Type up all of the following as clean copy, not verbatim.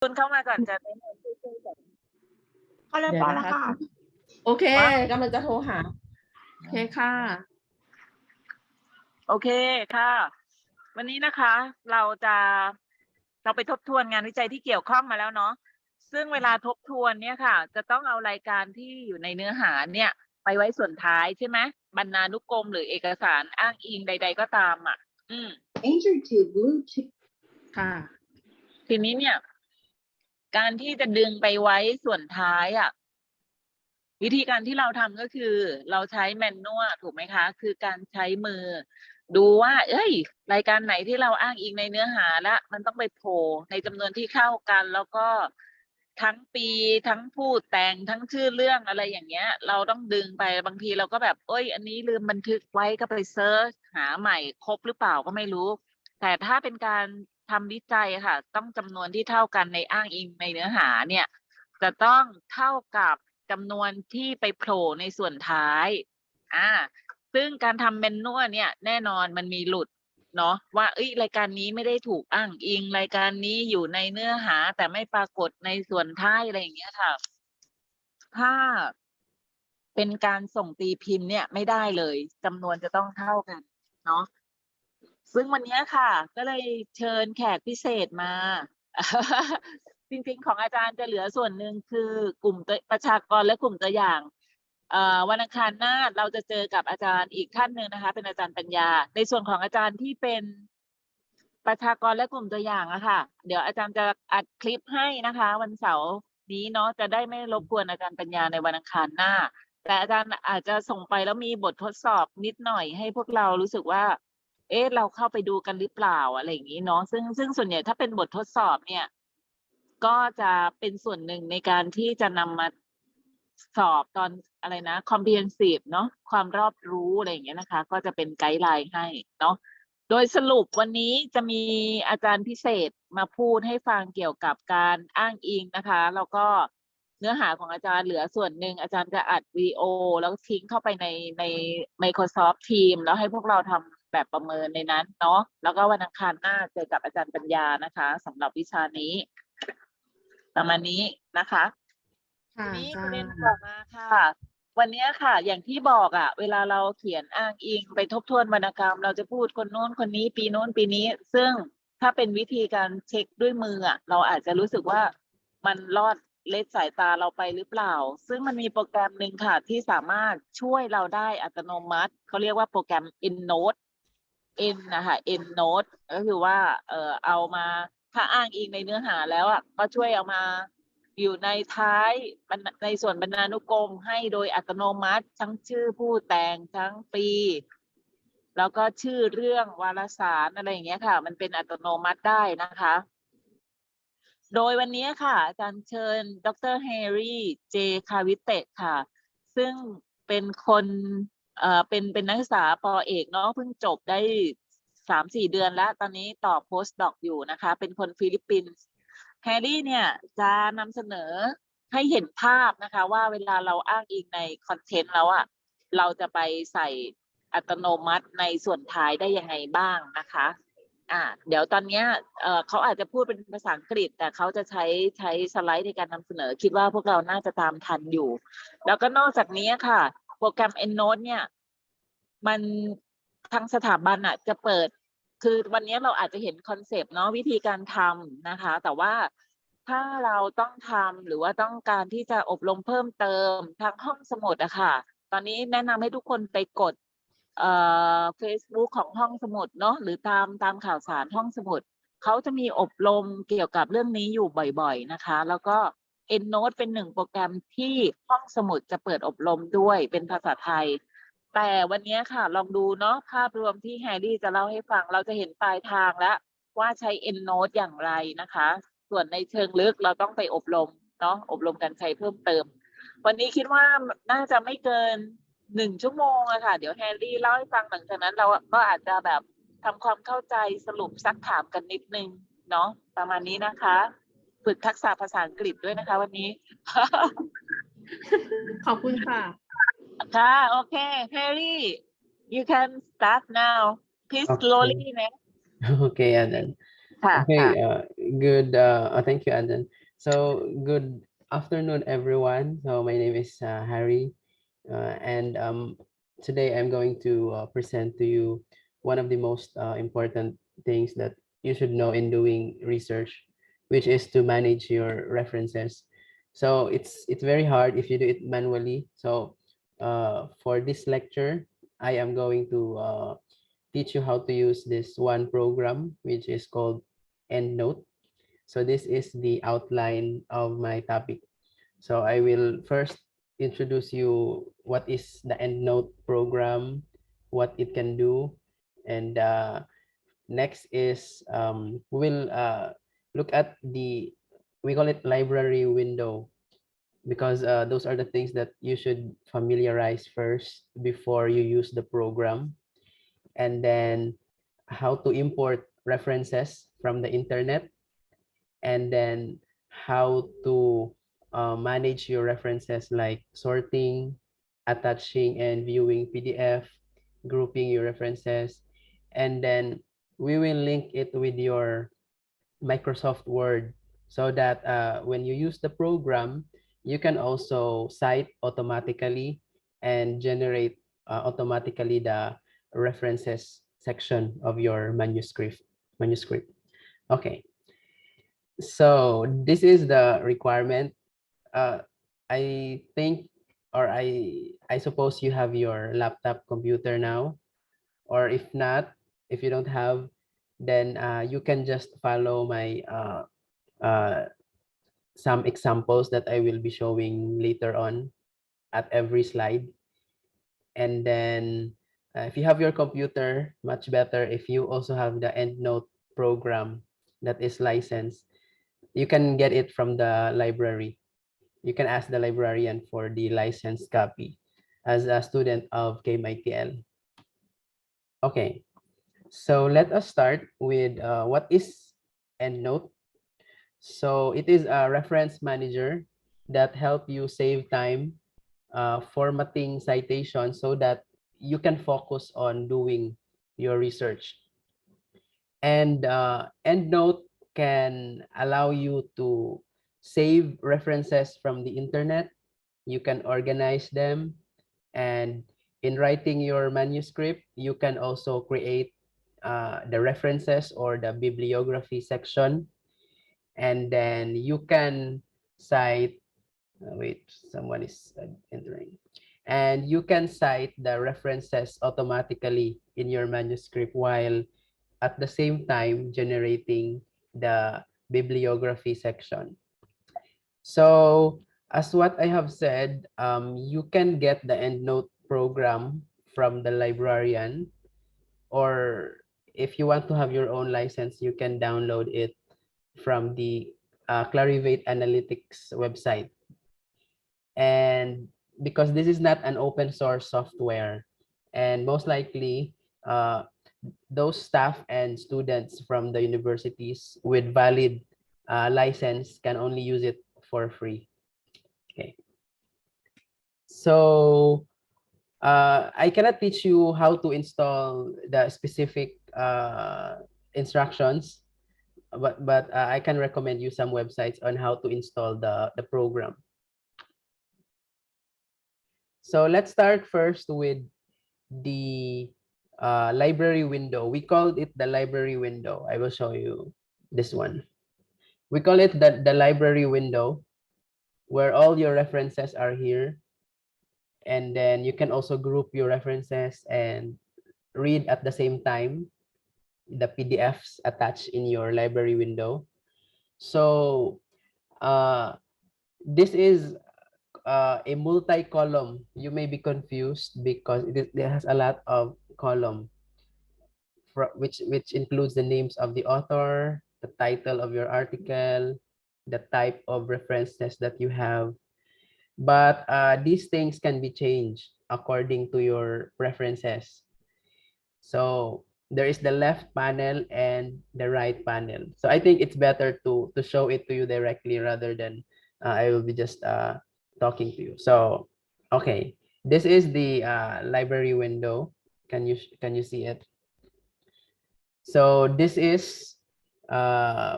คุณเข้ามาก่อนจะแนะนำผู้ช่วยก่อนเขาเรียบ เดี๋ย ร้ ว อย นะ แล้ว คะ ค่ะ โอเค ว้าว กำลังจะโทรหา โอเคค่ะ โอเคค่ะ วันนี้นะคะ เราไปทบทวนงานวิจัยที่เกี่ยวข้องมาแล้วเนาะซึ่งเวลาทบทวนเนี่ยค่ะ จะต้องเอารายการที่อยู่ในเนื้อหาเนี่ย ไปไว้ส่วนท้ายใช่ไหมบรรณานุกรมหรือเอกสารอ้างอิงใด ๆ ก็ตามอ่ะ Enter to Bluetooth ค่ะ ทีนี้เนี่ย การที่จะดึงไปไว้ส่วนท้ายอ่ะ วิธีการที่เราทำก็คือ เราใช้แมนนวลถูกไหมคะ คือการใช้มือ ดูว่า เอ้ย รายการไหนที่เราอ้างอิงในเนื้อหาแล้วมันต้องไปโผล่ในจำนวนที่เข้ากัน แล้วก็ทั้งปีทั้งผู้แต่งทั้งชื่อเรื่องอะไรอย่างเงี้ย เราต้องดึงไปบางทีเราก็แบบ เอ้ย อันนี้ลืมบันทึกไว้ก็ไปเซิร์ชหาใหม่ครบหรือเปล่าก็ไม่รู้ แต่ถ้าเป็นการทำวิจัยค่ะ ต้องจำนวนที่เท่ากันในอ้างอิงในเนื้อหาเนี่ย จะต้องเท่ากับจำนวนที่ไปโผล่ในส่วนท้ายซึ่งการทำแมนนวลเนี่ยแน่นอนมันมีหลุดเนาะว่าเอ้ยรายการนี้ไม่ได้ถูกอ้างอิงรายการนี้อยู่ในเนื้อหาแต่ไม่ปรากฏในส่วนท้ายอะไรอย่างเงี้ยค่ะ ถ้าเป็นการส่งตีพิมพ์เนี่ยไม่ได้เลยจำนวนจะต้องเท่ากันเนาะซึ่งวันนี้ค่ะ ก็เลยเชิญแขกพิเศษมา จริงๆของอาจารย์จะเหลือส่วนหนึ่งคือกลุ่มประชากรและกลุ่มตัวอย่างวันอังคารหน้าเราจะเจอกับอาจารย์อีกท่านหนึ่งนะคะ เป็นอาจารย์ปัญญา ในส่วนของอาจารย์ที่เป็นประชากรและกลุ่มตัวอย่างอะค่ะ เดี๋ยวอาจารย์จะอัดคลิปให้นะคะ วันเสาร์นี้เนาะจะได้ไม่รบกวนอาจารย์ปัญญาในวันอังคารหน้า แต่อาจารย์อาจจะส่งไปแล้วมีบททดสอบนิดหน่อยให้พวกเรารู้สึกว่า เอ๊ะเราเข้าไปดูกันหรือเปล่าอะไรอย่างนี้เนาะซึ่งส่วนใหญ่ถ้าเป็นบททดสอบเนี่ย ก็จะเป็นส่วนหนึ่งในการที่จะนำมาสอบตอนอะไรนะ comprehensive เนาะความรอบรู้อะไรอย่างเงี้ยนะคะ ก็จะเป็นไกด์ไลน์ให้เนาะโดยสรุปวันนี้จะมีอาจารย์พิเศษมาพูดให้ฟังเกี่ยวกับการอ้างอิงนะคะแล้วก็เนื้อหาของอาจารย์เหลือส่วนหนึ่งอาจารย์จะอัดวิดีโอแล้วทิ้งเข้าไปใน Microsoft Teams แล้วให้พวกเราทำแบบประเมินในนั้นเนาะแล้วก็วันอังคารหน้าเจอกับอาจารย์ปัญญานะคะสำหรับวิชานี้ ประมาณนี้นะคะที ค่ะ นี้ อา ประ จา เด็ ร น ย์ ต่อมาค่ะ วันนี้ค่ะ อย่างที่บอกอ่ะ เวลาเราเขียนอ้างอิงไปทบทวนวรรณกรรม เราจะพูดคนโน้นคนนี้ปีโน้นปีนี้ ซึ่งถ้าเป็นวิธีการเช็คด้วยมืออ่ะ เราอาจจะรู้สึกว่ามันลอดเล็ดสายตาเราไปหรือเปล่า ซึ่งมันมีโปรแกรมหนึ่งค่ะ ที่สามารถช่วยเราได้อัตโนมัติเขาเรียกว่าโปรแกรม Endnote N นะคะ Endnote ก็คือว่าเอามาถ้าอ้างอิงในเนื้อหาแล้วอ่ะก็ช่วยเอามาอยู่ในท้ายในส่วนบรรณานุกรมให้โดยอัตโนมัติทั้งชื่อผู้แต่งทั้งปี แล้วก็ชื่อเรื่องวารสารอะไรอย่างเงี้ยค่ะ มันเป็นอัตโนมัติได้นะคะ โดยวันนี้ค่ะอาจารย์เชิญดร. แฮร์รี่ เจ. คาวิเตะค่ะ ซึ่งเป็นคนเป็นนักศึกษาป.เอกเนาะเพิ่งจบได้ 3-4 เดือนแล้ว ตอนนี้ต่อโพสต์ด็อกอยู่นะคะ เป็นคนฟิลิปปินส์แฮร์รี่เนี่ยจะนำเสนอให้เห็นภาพนะคะว่าเวลาเราอ้างอิงในคอนเทนต์แล้วอ่ะเราจะไปใส่อัตโนมัติในส่วนท้ายได้ยังไงบ้างนะคะเดี๋ยวตอนนี้เขาอาจจะพูดเป็นภาษาอังกฤษแต่เขาจะใช้สไลด์ในการนำเสนอคิดว่าพวกเราน่าจะตามทันอยู่แล้วก็นอกจากนี้ค่ะโปรแกรม Endnote เนี่ยมันทางสถาบันจะเปิดคือวันนี้เราอาจจะเห็นคอนเซปต์เนาะวิธีการทำนะคะแต่ว่าถ้าเราต้องทำหรือว่าต้องการที่จะอบรมเพิ่มเติมทางห้องสมุดค่ะตอนนี้แนะนำให้ทุกคนไปกดFacebook ของห้องสมุดเนาะหรือตามข่าวสารห้องสมุดเขาจะมีอบรมเกี่ยวกับเรื่องนี้อยู่บ่อยๆนะคะแล้วก็ Endnote เป็นหนึ่งโปรแกรมที่ห้องสมุดจะเปิดอบรมด้วยเป็นภาษาไทยแต่วันนี้ค่ะลองดูเนาะภาพรวมที่แฮร์รี่จะเล่าให้ฟังเราจะเห็นปลายทางแล้วว่าใช้ Endnote อย่างไรนะคะส่วนในเชิงลึกเราต้องไปอบรมเนาะอบรมการใช้เพิ่มเติมวันนี้คิดว่าน่าจะไม่เกิน1 ชั่วโมงอะค่ะเดี๋ยวแฮร์รี่เล่าให้ฟังหลังจากนั้นเราก็อาจจะแบบทำความเข้าใจสรุปซักถามกันนิดนึงเนาะประมาณนี้นะคะฝึกทักษะภาษาอังกฤษด้วยนะคะวันนี้ ขอบคุณค่ะ ค่ะโอเคแฮร์รี่ you can start now please slowly นะ โอเคอาจารย์ ค่ะ Okay, ค่ะ good. Thank you, Anjan. So, good afternoon, everyone. So, my name is Harry, and today I'm going to present to you one of the most important things that you should know in doing research, which is to manage your references. So, it's very hard if you do it manually. So, for this lecture, I am going to teach you how to use this one program, which is called Endnote. So this is the outline of my topic. So I will first introduce you what is the Endnote program, what it can do, and next is we'll look at the, we call it library window, because those are the things that you should familiarize first before you use the program. And then how to import references from the internet, and then how to manage your references, like sorting, attaching and viewing PDF, grouping your references, and then we will link it with your Microsoft Word, so that when you use the program, you can also cite automatically and generate automatically the references section of your manuscript. Okay, so this is the requirement. uh, I think, or I suppose you have your laptop computer now, or if not, if you don't have, then you can just follow my uh, some examples that I will be showing later on at every slide. And then if you have your computer, much better if you also have the EndNote program that is licensed. You can get it from the library. You can ask the librarian for the licensed copy as a student of KMITL. Okay, so let us start with what is EndNote. So it is a reference manager that help you save time formatting citations so that you can focus on doing your research. And EndNote can allow you to save references from the internet. You can organize them, and in writing your manuscript, you can also create the references or the bibliography section, and then you can cite, wait, someone is entering, and you can cite the references automatically in your manuscript while at the same time generating the bibliography section. So as what I have said, you can get the EndNote program from the librarian, or if you want to have your own license, you can download it from the Clarivate Analytics website. And because this is not an open source software, and most likely uh, those staff and students from the universities with valid license can only use it for free. Okay. So I cannot teach you how to install the specific instructions, but I can recommend you some websites on how to install the program. So let's start first with the library window. We called it the library window. I will show you this one. We call it the library window, where all your references are here. And then you can also group your references and read at the same time the PDFs attached in your library window. So this is a multi-column. You may be confused because it has a lot of column, which includes the names of the author, the title of your article, the type of references that you have. But these things can be changed according to your preferences. So there is the left panel and the right panel. So I think it's better to show it to you directly rather than I will be just talking to you. So okay, this is the library window. Can you see it? So this is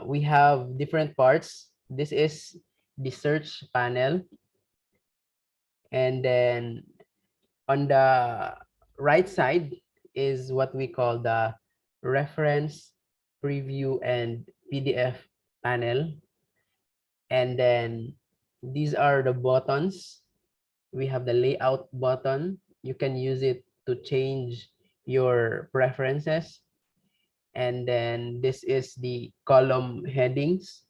we have different parts. This is the search panel. And then on the right side is what we call the reference, preview, and PDF panel. And then these are the buttons. We have the layout button. You can use it to change your preferences. And then this is the column headings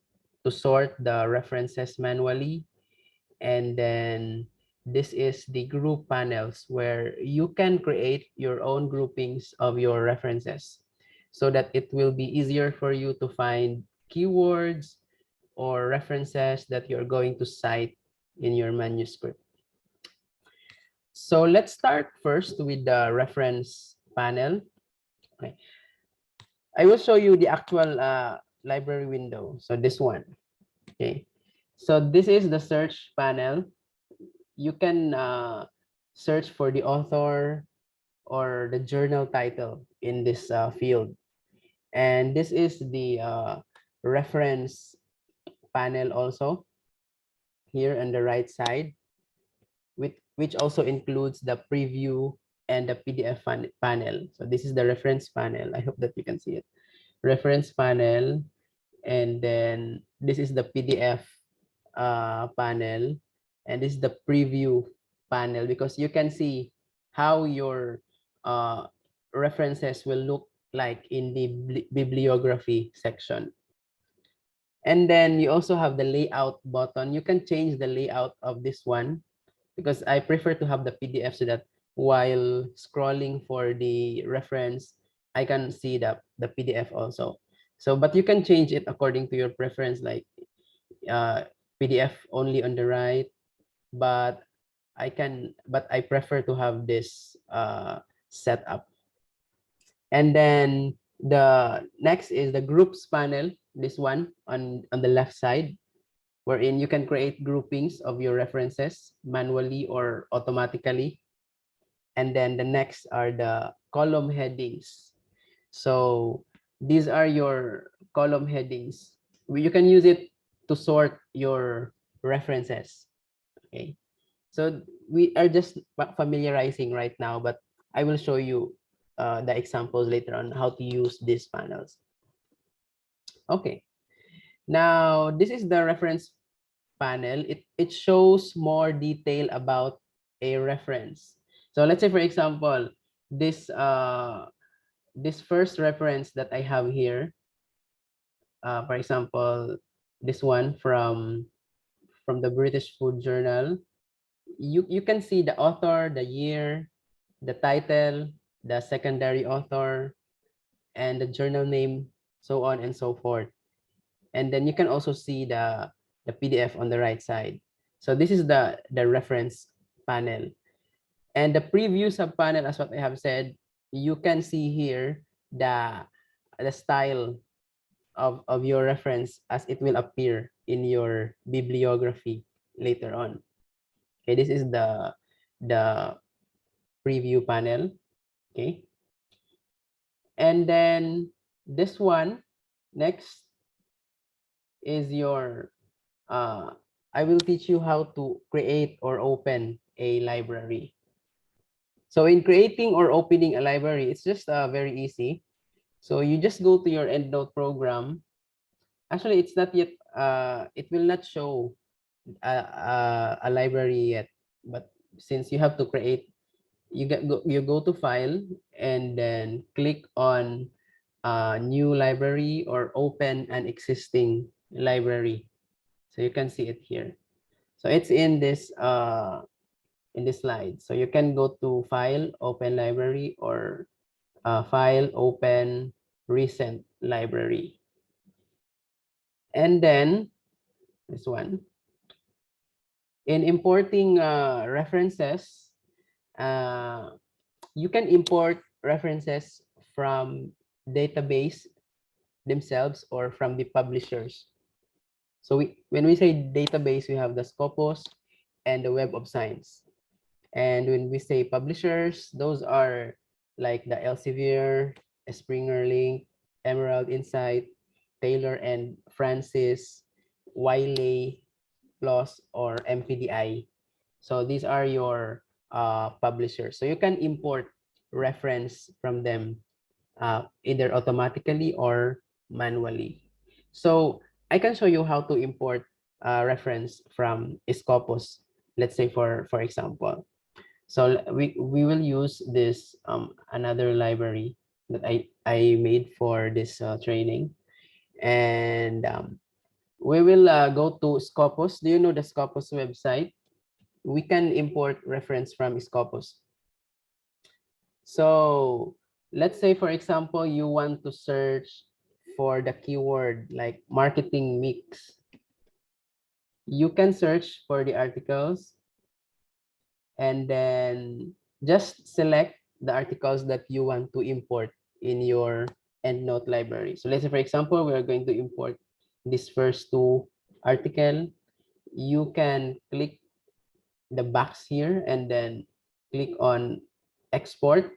to sort the references manually. And then this is the group panels where you can create your own groupings of your references so that it will be easier for you to find keywords or references that you're going to cite in your manuscript. So let's start first with the reference panel. Okay. I will show you the actual library window. So this one. Okay. So this is the search panel. You can search for the author or the journal title in this field. And this is the reference panel also here on the right side, which also includes the preview and the PDF panel. So this is the reference panel. I hope that you can see it. Reference panel, and then this is the PDF panel, and this is the preview panel, because you can see how your references will look like in the bibliography section. And then you also have the layout button. You can change the layout of this one, because I prefer to have the PDF so that while scrolling for the reference, I can see the PDF also. So, but you can change it according to your preference, like PDF only on the right, but I prefer to have this setup. And then the next is the groups panel, this one on the left side, wherein you can create groupings of your references manually or automatically. And then the next are the column headings. So these are your column headings. You can use it to sort your references. Okay. So we are just familiarizing right now, but I will show you the examples later on how to use these panels. Okay. Now, this is the reference panel. It shows more detail about a reference. So let's say, for example, this first reference that I have here, for example, this one from the British Food Journal, you can see the author, the year, the title, the secondary author, and the journal name, so on and so forth. And then you can also see the PDF on the right side. So this is the reference panel. And the preview subpanel, as what I have said, you can see here the style of your reference as it will appear in your bibliography later on. Okay, this is the preview panel. Okay. And then this one, next is your, I will teach you how to create or open a library. So in creating or opening a library, it's just very easy. So you just go to your Endnote program. Actually, it's not yet, it will not show a library yet. But since you have to create, you go to file and then click on new library or open an existing library. So you can see it here. So it's in this slide. So you can go to file, open library, or file, open recent library. And then this one. In importing references, you can import references from database themselves or from the publishers. So when we say database, we have the Scopus and the Web of Science. And when we say publishers, those are like the Elsevier, Springer Link, Emerald Insight, Taylor and Francis, Wiley, PLOS, or MPDI. So these are your publishers. So you can import reference from them either automatically or manually. So I can show you how to import reference from Scopus, let's say for example. So we will use this another library that I made for this training, and we will go to Scopus. Do you know the Scopus website? We can import reference from Scopus. So let's say, for example, you want to search for the keyword like marketing mix. You can search for the articles and then just select the articles that you want to import in your EndNote library. So let's say, for example, we are going to import this first two article. You can click the box here and then click on export.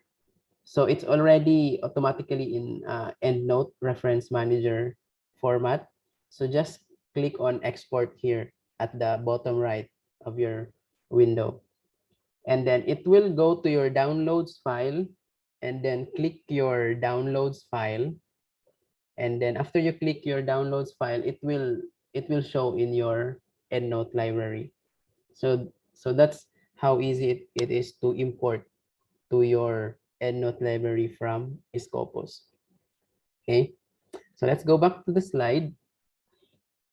So it's already automatically in EndNote reference manager format. So just click on export here at the bottom right of your window. And then it will go to your downloads file and then click your downloads file. And then after you click your downloads file, it will show in your EndNote library. So that's how easy it is to import to your EndNote library from Scopus. Okay, so let's go back to the slide.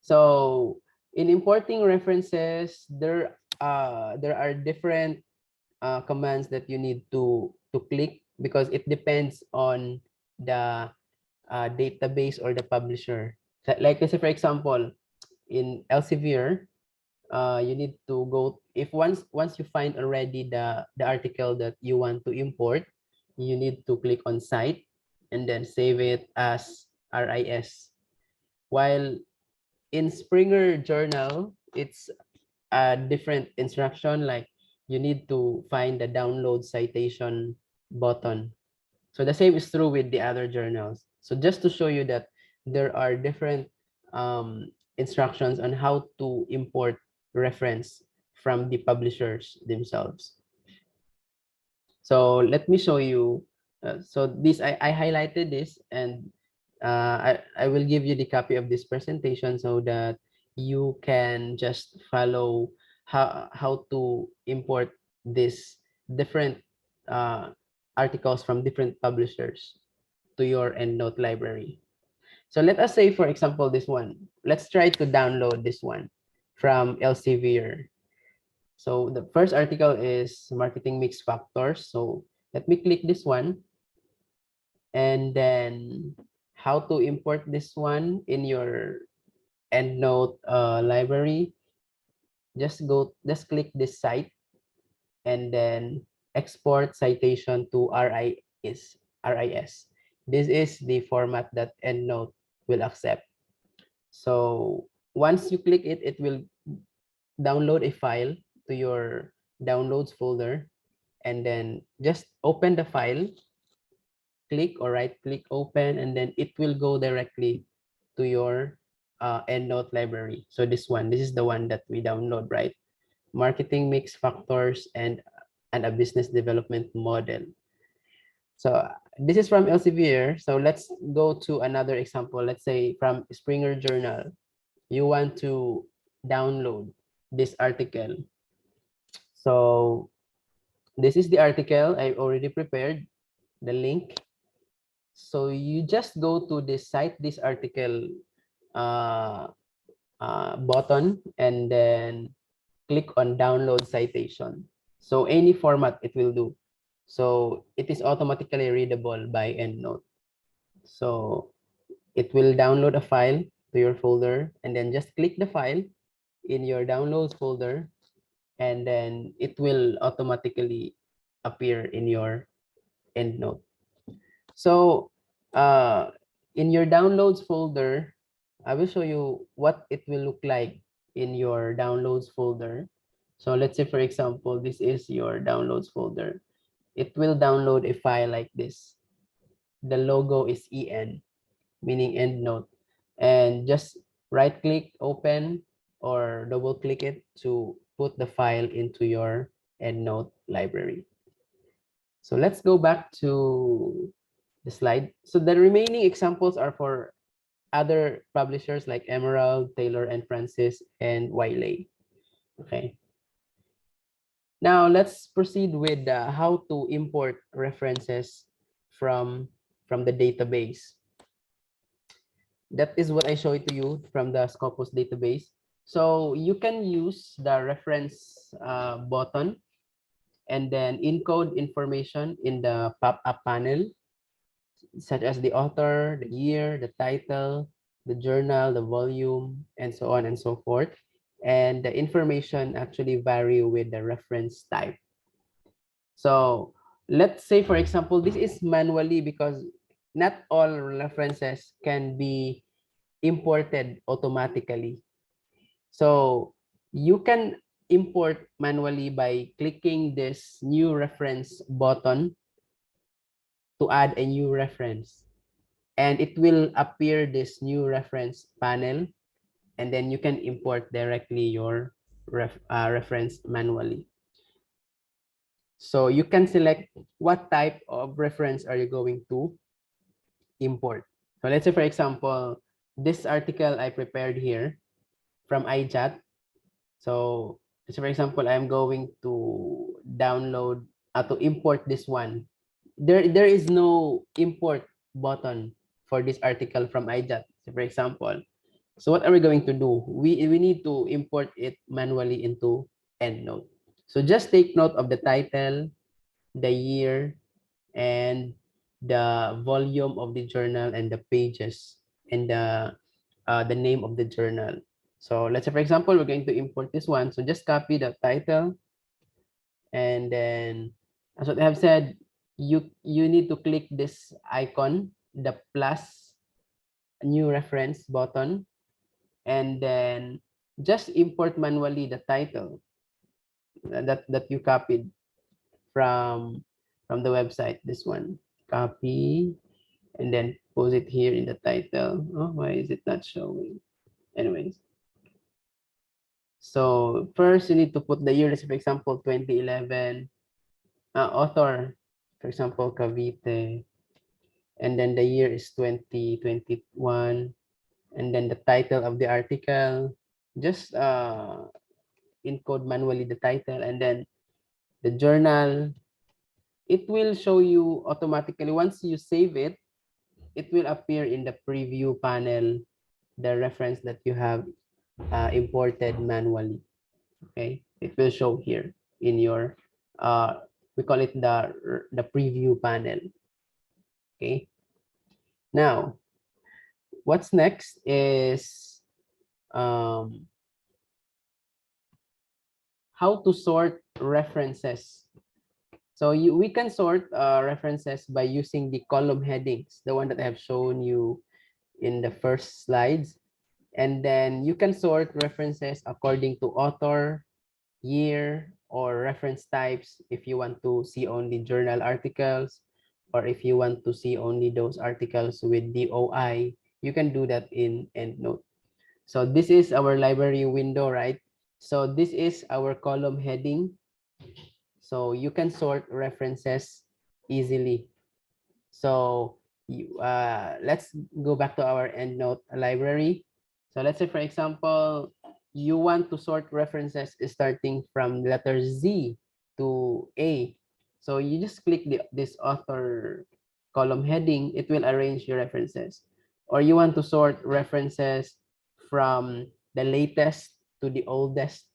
So in importing references, there are different commands that you need to click because it depends on the database or the publisher. Like let's say, for example, in Elsevier, you need to go if once you find already the article that you want to import, you need to click on Cite and then save it as RIS. While in Springer Journal, it's a different instruction, like you need to find the download citation button. So the same is true with the other journals. So just to show you that there are different instructions on how to import reference from the publishers themselves. So let me show you. So this I highlighted this, and I will give you the copy of this presentation so that you can just follow how to import this different articles from different publishers to your EndNote library. So let us say, for example, this one. Let's try to download this one from Elsevier. So the first article is marketing mix factors. So let me click this one, and then how to import this one in your EndNote library. Just click this site and then export citation to RIS. This is the format that EndNote will accept. So once you click it, it will download a file to your downloads folder, and then just open the file, click or right click open, and then it will go directly to your EndNote library. So this is the one that we download, right? Marketing mix factors and a business development model. So this is from Elsevier. So let's go to another example. Let's say from Springer Journal, you want to download this article. So this is the article I already prepared, the link. So you just go to this site, this article button, and then click on download citation. So any format it will do. So it is automatically readable by EndNote. So it will download a file to your folder, and then just click the file in your downloads folder, and then it will automatically appear in your EndNote. So in your downloads folder, I will show you what it will look like in your downloads folder. So let's say, for example, this is your downloads folder. It will download a file like this. The logo is EN, meaning EndNote. and just right click open or double click it to put the file into your EndNote library. So let's go back to the slide. So the remaining examples are for other publishers like Emerald, Taylor and Francis, and Wiley. Okay. Now let's proceed with how to import references from the database. That is what I showed to you from the Scopus database. So you can use the reference button and then encode information in the pop-up panel, such as the author, the year, the title, the journal, the volume, and so on and so forth. And the information actually vary with the reference type. So let's say, for example, this is manually because not all references can be imported automatically. So you can import manually by clicking this new reference button to add a new reference. And it will appear this new reference panel. And then you can import directly your reference manually. So you can select what type of reference are you going to import. So let's say, for example, this article I prepared here from iChat. So for example, I'm going to download to import this one. There is no import button for this article from iChat, so for example. So what are we going to do? We need to import it manually into EndNote. So just take note of the title, the year, and the volume of the journal and the pages and the name of the journal. So let's say, for example, we're going to import this one. So just copy the title. And then, as what I have said, you need to click this icon, the plus new reference button, and then just import manually the title that you copied from the website. This one, copy, and then post it here in the title. Oh, why is it not showing? Anyways, so first you need to put the year. For example, 2011. Author, for example, Cavite, and then the year is 2021, and then the title of the article. Just encode manually the title, and then the journal. It will show you automatically. Once you save it, it will appear in the preview panel, the reference that you have imported manually. Okay, it will show here in your we call it the preview panel. Okay, now what's next is how to sort references. So we can sort references by using the column headings, the one that I have shown you in the first slides. And then you can sort references according to author, year, or reference types if you want to see only journal articles, or if you want to see only those articles with DOI, you can do that in EndNote. So this is our library window, right? So this is our column heading. So you can sort references easily. So let's go back to our EndNote library. So let's say, for example, you want to sort references starting from letter Z to A. So you just click this author column heading, it will arrange your references. Or you want to sort references from the latest to the oldest.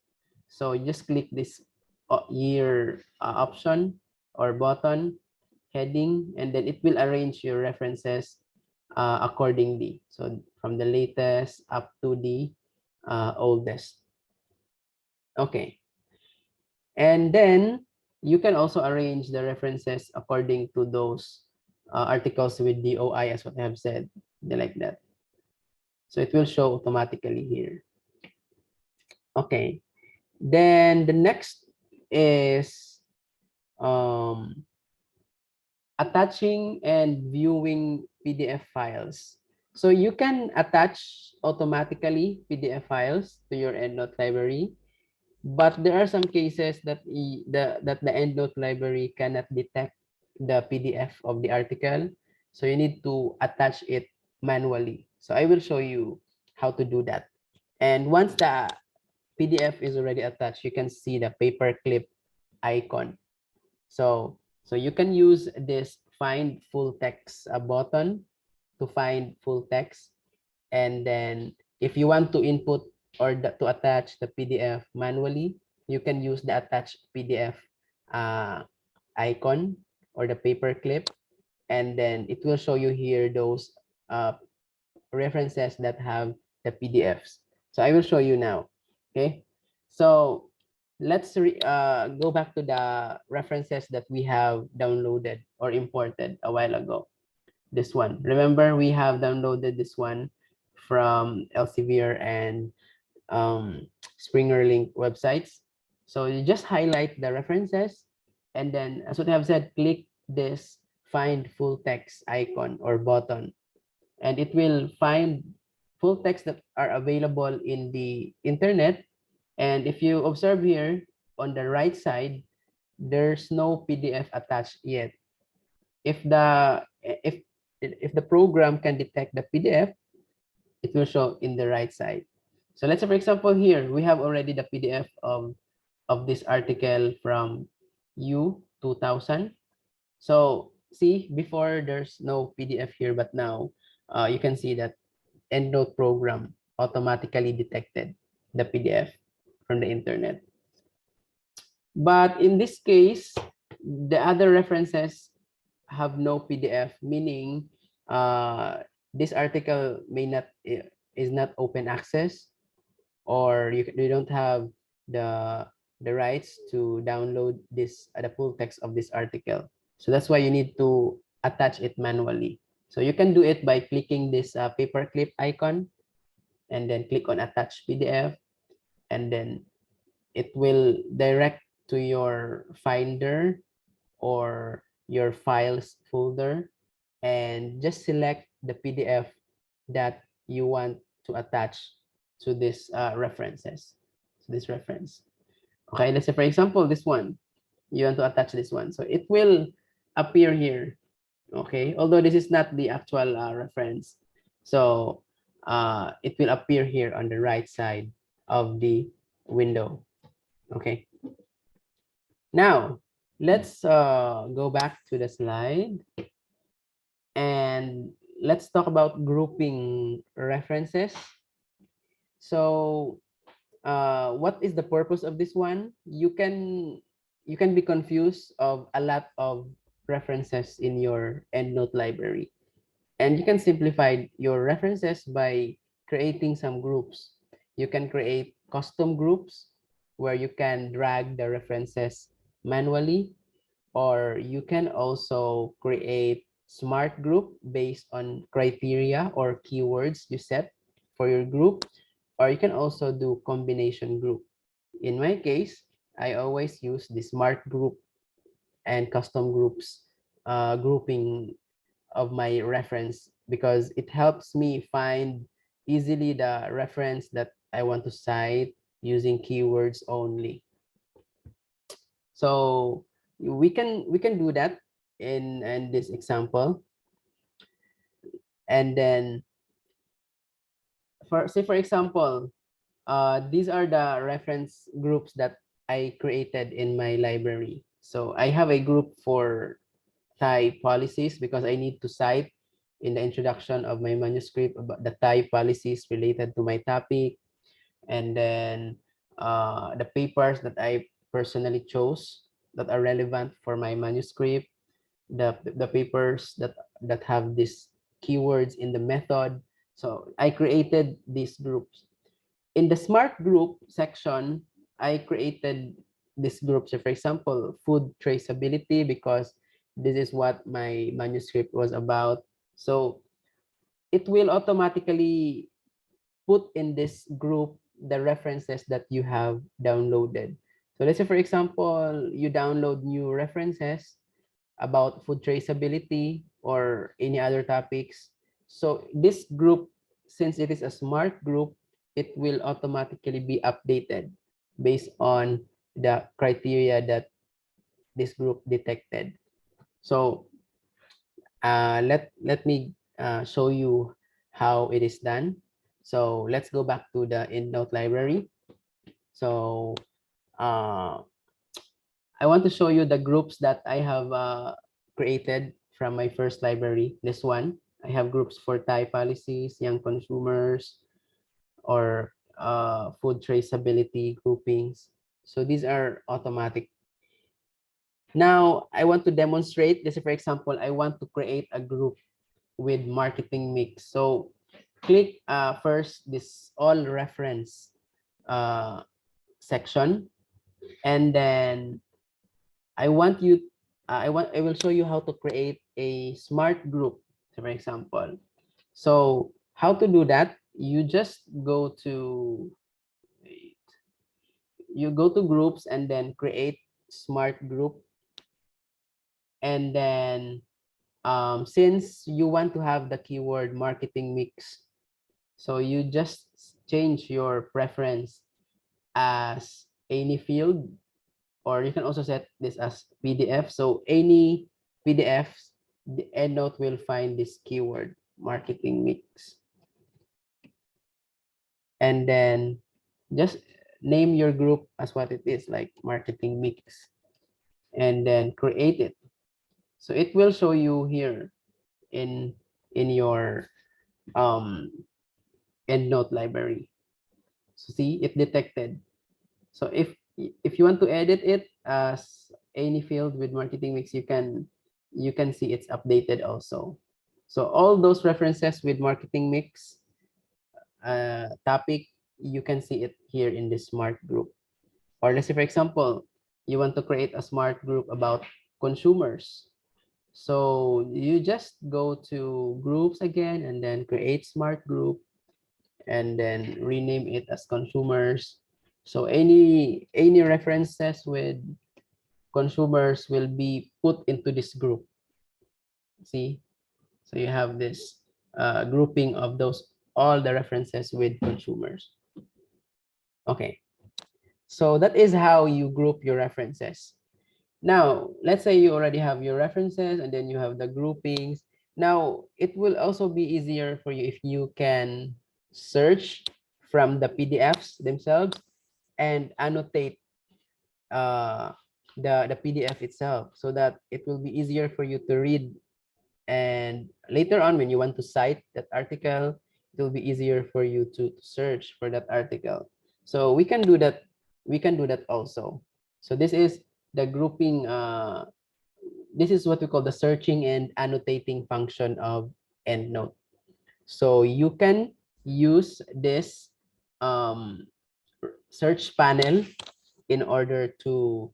So you just click this year option or button heading, and then it will arrange your references accordingly. So from the latest up to the oldest. Okay. And then you can also arrange the references according to those articles with DOI, as what I have said, like that. So it will show automatically here. Okay. Then the next is attaching and viewing PDF files. So you can attach automatically PDF files to your EndNote library, but there are some cases that the EndNote library cannot detect the PDF of the article. So you need to attach it manually. So I will show you how to do that. And once the PDF is already attached, you can see the paperclip icon. So you can use this find full text button to find full text. And then if you want to input or to attach the PDF manually, you can use the attach PDF uh, icon or the paperclip, and then it will show you here those uh, references that have the PDFs. So I will show you now. Okay. So let's go back to the references that we have downloaded or imported a while ago. This one. Remember, we have downloaded this one from Elsevier and Springer Link websites. So you just highlight the references, and then, as what I have said, click this find full text icon or button, and it will find full text that are available in the internet. And if you observe here on the right side, there's no PDF attached yet. If the program can detect the PDF, it will show in the right side. So let's say, for example, here we have already the PDF of this article from U 2000. So see, before there's no PDF here, but now you can see that EndNote program automatically detected the PDF from the internet. But in this case, the other references have no PDF, meaning this article may not is not open access, or you don't have the rights to download this the full text of this article. So that's why you need to attach it manually. So you can do it by clicking this paperclip icon, and then click on attach PDF, and then it will direct to your Finder or your files folder, and just select the PDF that you want to attach to this references, to this reference. Okay, let's say, for example, this one, you want to attach this one. So it will appear here, okay? Although this is not the actual reference. So it will appear here on the right side of the window, okay? Now, let's go back to the slide, and let's talk about grouping references. So what is the purpose of this one? You can be confused of a lot of references in your EndNote library, and you can simplify your references by creating some groups. You can create custom groups where you can drag the references manually, or you can also create smart group based on criteria or keywords you set for your group, or you can also do combination group. In my case, I always use the smart group and custom groups grouping of my reference, because it helps me find easily the reference that I want to cite using keywords only. So we can do that in this example. And then, for example, these are the reference groups that I created in my library. So I have a group for Thai policies, because I need to cite in the introduction of my manuscript about the Thai policies related to my topic. And then the papers that I personally chose that are relevant for my manuscript, the papers that have these keywords in the method. So I created these groups. In the smart group section, I created this group. So for example, food traceability, because this is what my manuscript was about. So it will automatically put in this group the references that you have downloaded. So let's say, for example, you download new references about food traceability or any other topics. So this group, since it is a smart group, it will automatically be updated based on the criteria that this group detected. So let me show you how it is done. So let's go back to the Endnote library. So I want to show you the groups that I have created from my first library. This one, I have groups for Thai policies, young consumers, or food traceability groupings. So these are automatic. Now, I want to demonstrate this. For example, I want to create a group with marketing mix. So click first this all reference section, and then I will show you how to create a smart group, for example. So how to do that? You just go to groups and then create smart group, and then since you want to have the keyword marketing mix, so you just change your preference as any field, or you can also set this as PDF. So any PDFs, the EndNote will find this keyword marketing mix, and then just name your group as what it is, like marketing mix, and then create it. So it will show you here in your EndNote library. So see, it detected. So if you want to edit it as any field with marketing mix, you can see it's updated also. So all those references with marketing mix topic, you can see it here in this smart group. Or let's say, for example, you want to create a smart group about consumers. So you just go to groups again and then create smart group, and then rename it as consumers. So any references with consumers will be put into this group. See, so you have this grouping of those all the references with consumers. Okay, so that is how you group your references. Now, let's say you already have your references and then you have the groupings. Now, it will also be easier for you if you can search from the PDFs themselves and annotate uh, the PDF itself, so that it will be easier for you to read. And later on, when you want to cite that article, it will be easier for you to search for that article. So we can do that. We can do that also. So this is the grouping. This is what we call the searching and annotating function of EndNote. So you can use this um, search panel in order to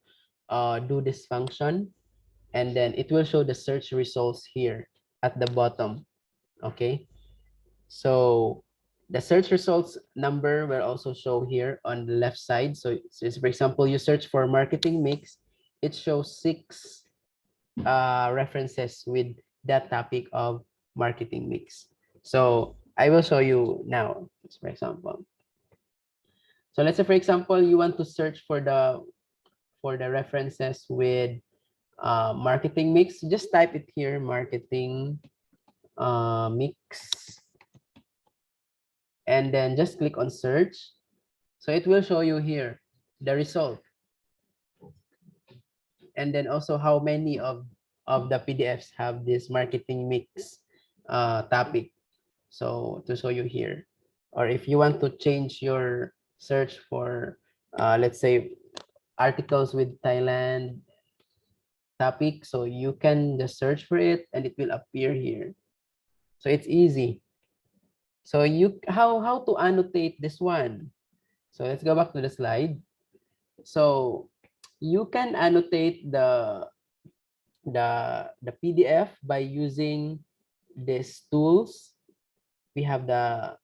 do this function, and then it will show the search results here at the bottom. Okay, so the search results number will also show here on the left side. So, for example, you search for marketing mix, it shows 6 references with that topic of marketing mix. So I will show you now, for example. So let's say, for example, you want to search for the references with marketing mix. Just type it here, marketing mix, and then just click on search. So it will show you here the result, and then also how many of the PDFs have this marketing mix topic. So to show you here, or if you want to change your search for let's say articles with Thailand topic, so you can just search for it and it will appear here. So it's easy. So how to annotate this one? So let's go back to the slide. So you can annotate the PDF by using these tools. We have the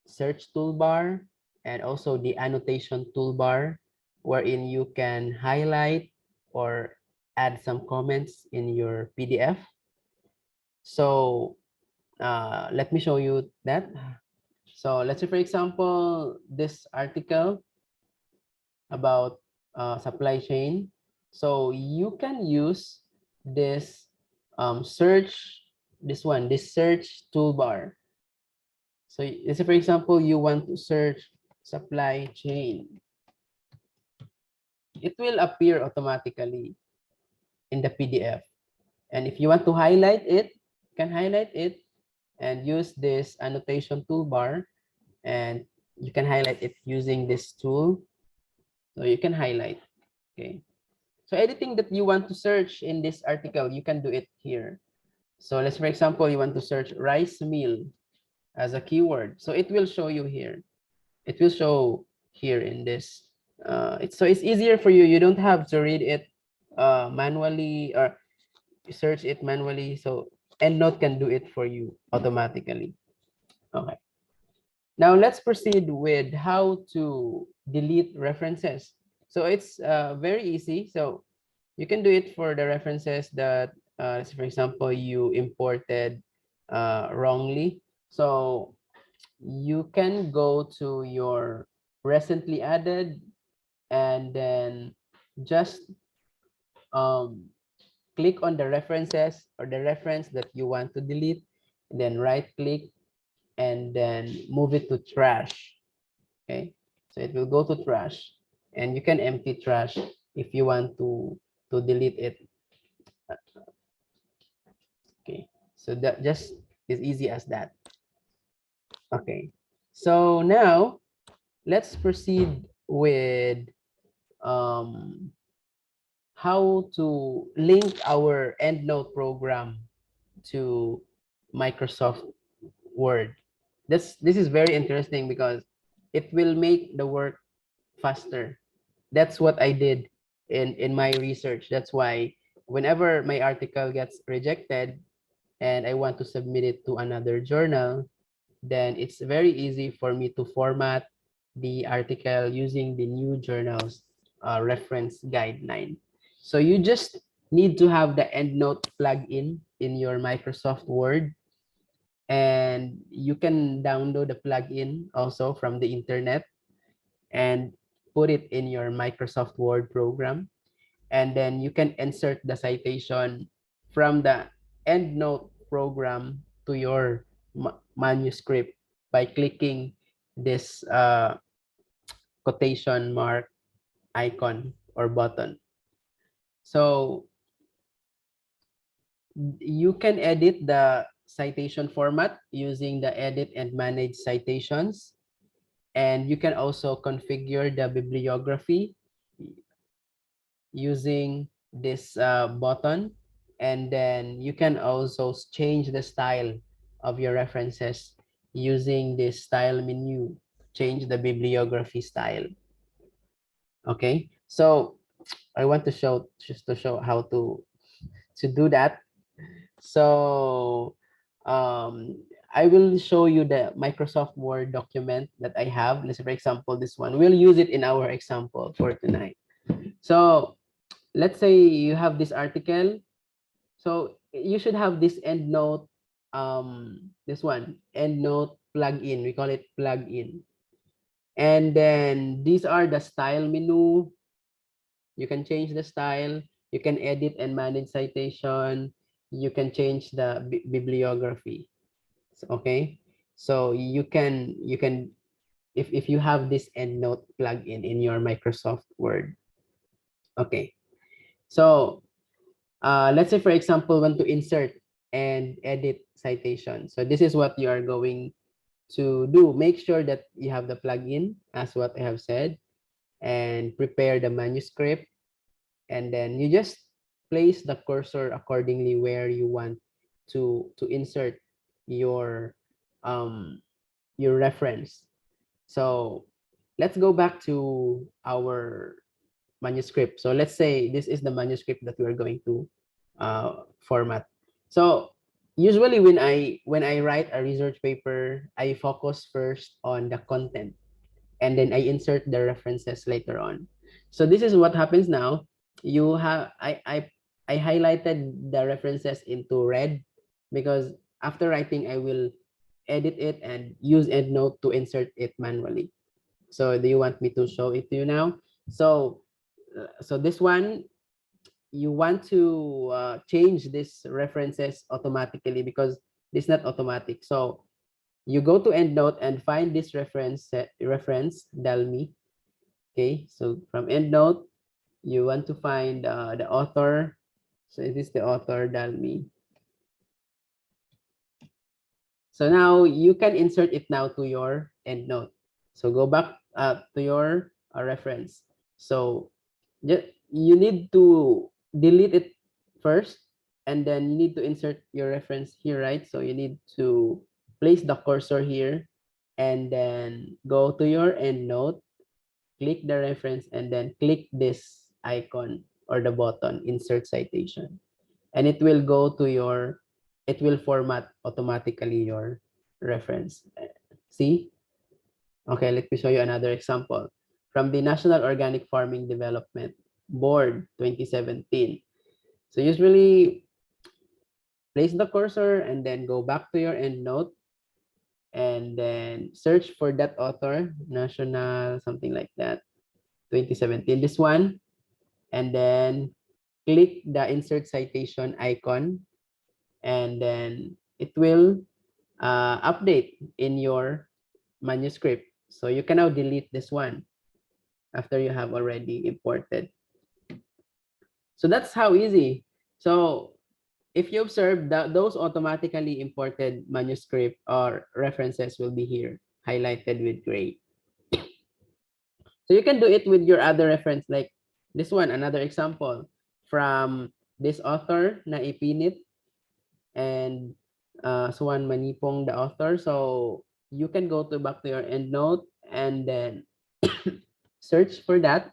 search toolbar and also the annotation toolbar, wherein you can highlight or add some comments in your PDF. So let me show you that. So let's say, for example, this article about supply chain. So you can use this search, this search toolbar. So let's say, for example, you want to search supply chain. It will appear automatically in the PDF. And if you want to highlight it, you can highlight it and use this annotation toolbar, and you can highlight it using this tool. So you can highlight, okay? So anything that you want to search in this article, you can do it here. So let's, for example, you want to search rice meal as a keyword. So it will show you here. It will show here in this. It's easier for you. You don't have to read it manually or search it manually. So Endnote can do it for you automatically. Okay. Now let's proceed with how to delete references. So it's very easy. So you can do it for the references that, for example, you imported wrongly. So you can go to your recently added and then just click on the references or the reference that you want to delete, and then right click and then move it to trash. Okay, so it will go to trash, and you can empty trash if you want to delete it. Okay, so that just is easy as that. Okay, so now let's proceed with um, how to link our EndNote program to Microsoft Word. This is very interesting because it will make the work faster. That's what I did in my research. That's why whenever my article gets rejected and I want to submit it to another journal, then it's very easy for me to format the article using the new journal's reference guideline. So you just need to have the EndNote plugin in your Microsoft Word, and you can download the plugin also from the internet and put it in your Microsoft Word program. And then you can insert the citation from the EndNote program to your manuscript by clicking this quotation mark icon or button. So you can edit the citation format using the edit and manage citations. And you can also configure the bibliography using this button. And then you can also change the style of your references using this style menu, change the bibliography style. Okay, so I want to show just to show how to do that. So I will show you the Microsoft Word document that I have. Let's say, for example, this one. We'll use it in our example for tonight. So let's say you have this article. So you should have this EndNote, this one, EndNote plugin. We call it plugin. And then these are the style menu. You can change the style. You can edit and manage citation. You can change the bibliography. Okay, so you can if you have this EndNote plugin in your Microsoft Word. Okay, so let's say, for example, want to insert and edit citation. So this is what you are going to do. Make sure that you have the plugin as what I have said, and prepare the manuscript, and then you just place the cursor accordingly where you want to insert your um your reference. So let's go back to our manuscript. So let's say this is the manuscript that we're going to format. So usually when I write a research paper, I focus first on the content, and then I insert the references later on. So this is what happens now. You have I highlighted the references into red because after writing, I will edit it and use Endnote to insert it manually. So do you want me to show it to you now? So, so this one, you want to change these references automatically because it's not automatic. So you go to EndNote and find this reference Dalmi. Okay, so from EndNote, you want to find the author. So it is the author Dalmi. So now you can insert it now to your EndNote. So go back to your reference. So you need to delete it first, and then you need to insert your reference here, right? So you need to place the cursor here, and then go to your EndNote, click the reference, and then click this icon or the button, insert citation. And it will go to your, it will format automatically your reference. See? Okay, let me show you another example. From the National Organic Farming Development Board 2017. So usually place the cursor and then go back to your EndNote and then search for that author, national, something like that, 2017, this one, and then click the insert citation icon, and then it will update in your manuscript. So you can now delete this one after you have already imported. So that's how easy. So if you observe that those automatically imported manuscript or references will be here, highlighted with gray. So you can do it with your other reference, like this one, another example from this author na ipinit, and Suan Manipong, the author. So you can go to back to your EndNote and then search for that,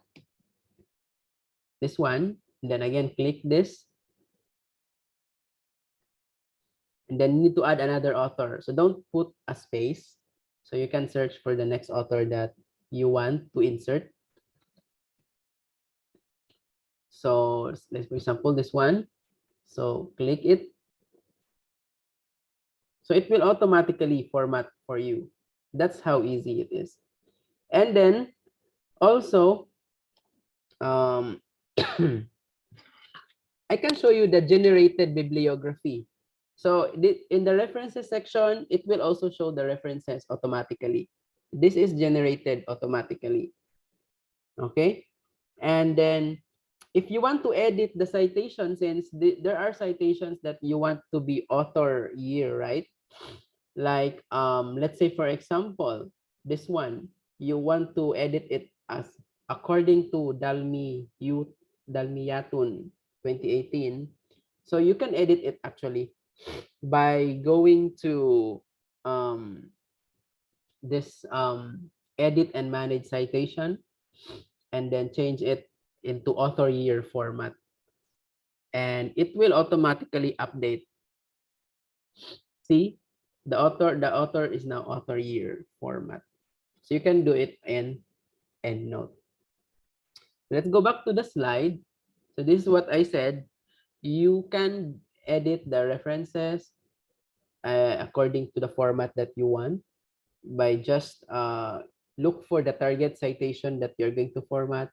this one, and then again click this, and then you need to add another author. So don't put a space. So you can search for the next author that you want to insert. So let's, for example, this one. So click it. So it will automatically format for you. That's how easy it is. And then also, I can show you the generated bibliography. So in the references section, it will also show the references automatically. This is generated automatically. Okay. And then if you want to edit the citation, since there are citations that you want to be author year, right? Like, let's say, for example, this one, you want to edit it as according to Dalmiyatun 2018. So you can edit it actually by going to this edit and manage citation, and then change it into author year format, and it will automatically update. See, the author is now author year format. So you can do it in EndNote. Let's go back to the slide. So this is what I said. You can edit the references according to the format that you want by just look for the target citation that you're going to format,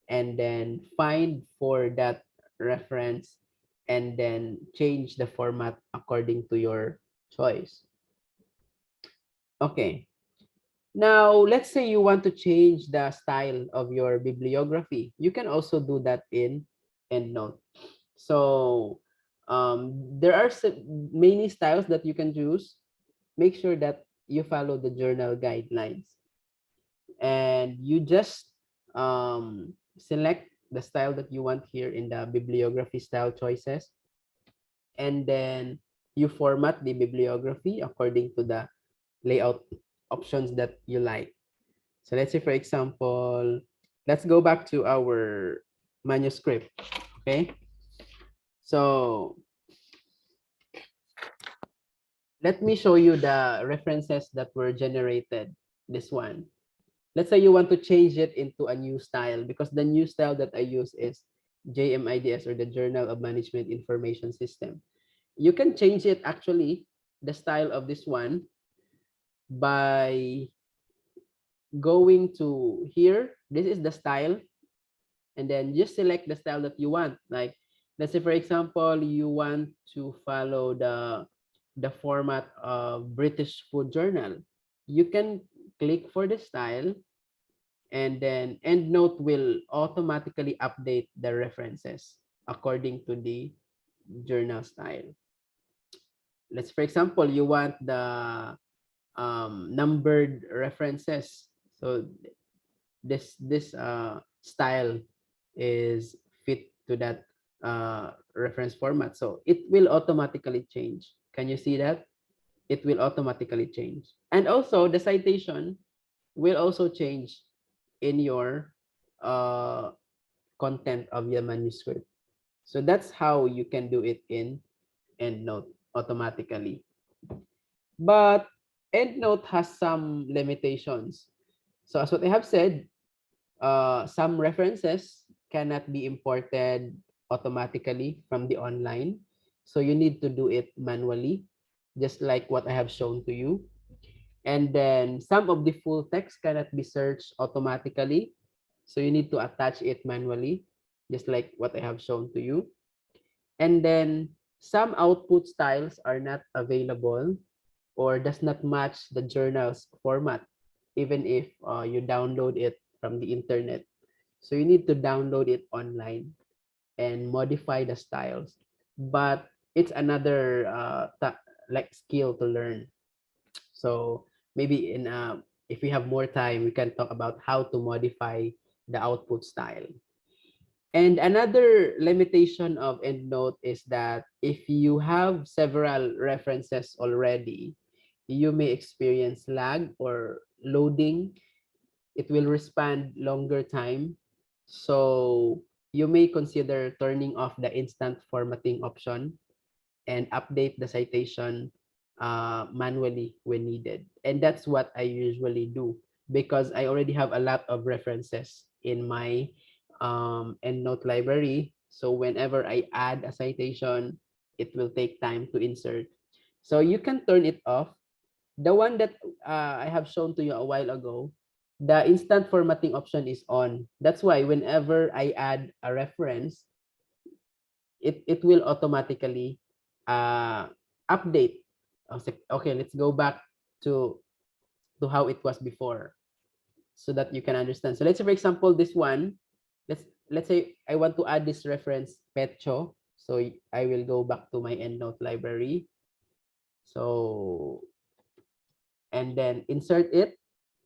and then find for that reference, and then change the format according to your choice. Okay. Now, let's say you want to change the style of your bibliography. You can also do that in EndNote. So there are many styles that you can choose. Make sure that you follow the journal guidelines, and you just select the style that you want here in the bibliography style choices, and then you format the bibliography according to the layout options that you like. So let's say, for example, let's go back to our manuscript. Okay. So let me show you the references that were generated. This one. Let's say you want to change it into a new style, because the new style that I use is JMIDS, or the Journal of Management Information System. You can change it actually the style of this one by going to here. This is the style, and then just select the style that you want. Like, let's say for example, you want to follow the format of British Food Journal. You can click for the style, and then EndNote will automatically update the references according to the journal style. Let's, for example, you want the numbered references. So this style is fit to that reference format. So it will automatically change. Can you see that? It will automatically change. And also the citation will also change in your uh, content of your manuscript. So that's how you can do it in EndNote automatically. But EndNote has some limitations. So as what I have said, some references cannot be imported automatically from the online. So you need to do it manually, just like what I have shown to you. And then some of the full text cannot be searched automatically. So you need to attach it manually, just like what I have shown to you. And then some output styles are not available or does not match the journal's format, even if you download it from the internet. So you need to download it online and modify the styles. But it's another like skill to learn. So maybe in if we have more time, we can talk about how to modify the output style. And another limitation of EndNote is that if you have several references already, you may experience lag or loading. It will respond longer time. So you may consider turning off the instant formatting option and update the citation manually when needed. And that's what I usually do because I already have a lot of references in my EndNote library. So whenever I add a citation, it will take time to insert. So you can turn it off. The one that I have shown to you a while ago, the instant formatting option is on. That's why whenever I add a reference, it will automatically update. Okay, let's go back to how it was before so that you can understand. So let's say for example this one, let's say I want to add this reference pecho. So I will go back to my EndNote library. So and then insert it,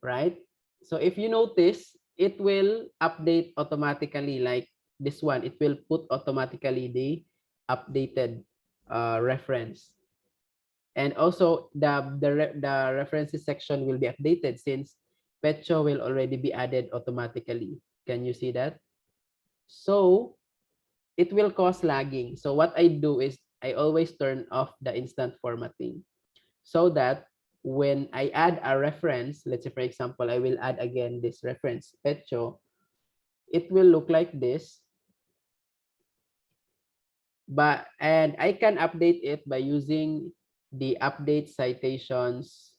right? So if you notice, it will update automatically like this one. It will put automatically the updated reference. And also the references section will be updated since Pecho will already be added automatically. Can you see that? So it will cause lagging. So what I do is I always turn off the instant formatting so that when I add a reference, let's say for example, I will add again this reference, Pecho, it will look like this. And I can update it by using the update citations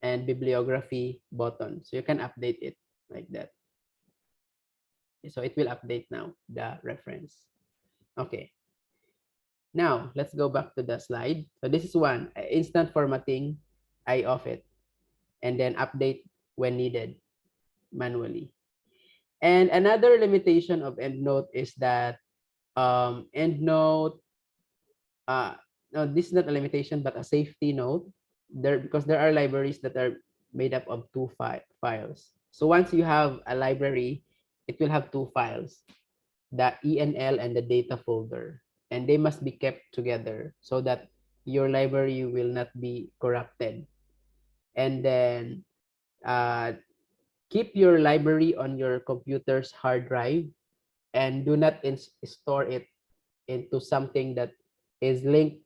and bibliography button. So you can update it like that. So it will update now, the reference. Okay. Now, let's go back to the slide. So this is one, instant formatting, I off it. And then update when needed manually. And another limitation of EndNote is that EndNote, no, this is not a limitation, but a safety note. Because there are libraries that are made up of two files. So once you have a library, it will have two files, the ENL and the data folder, and they must be kept together so that your library will not be corrupted. And then keep your library on your computer's hard drive and do not store it into something that is linked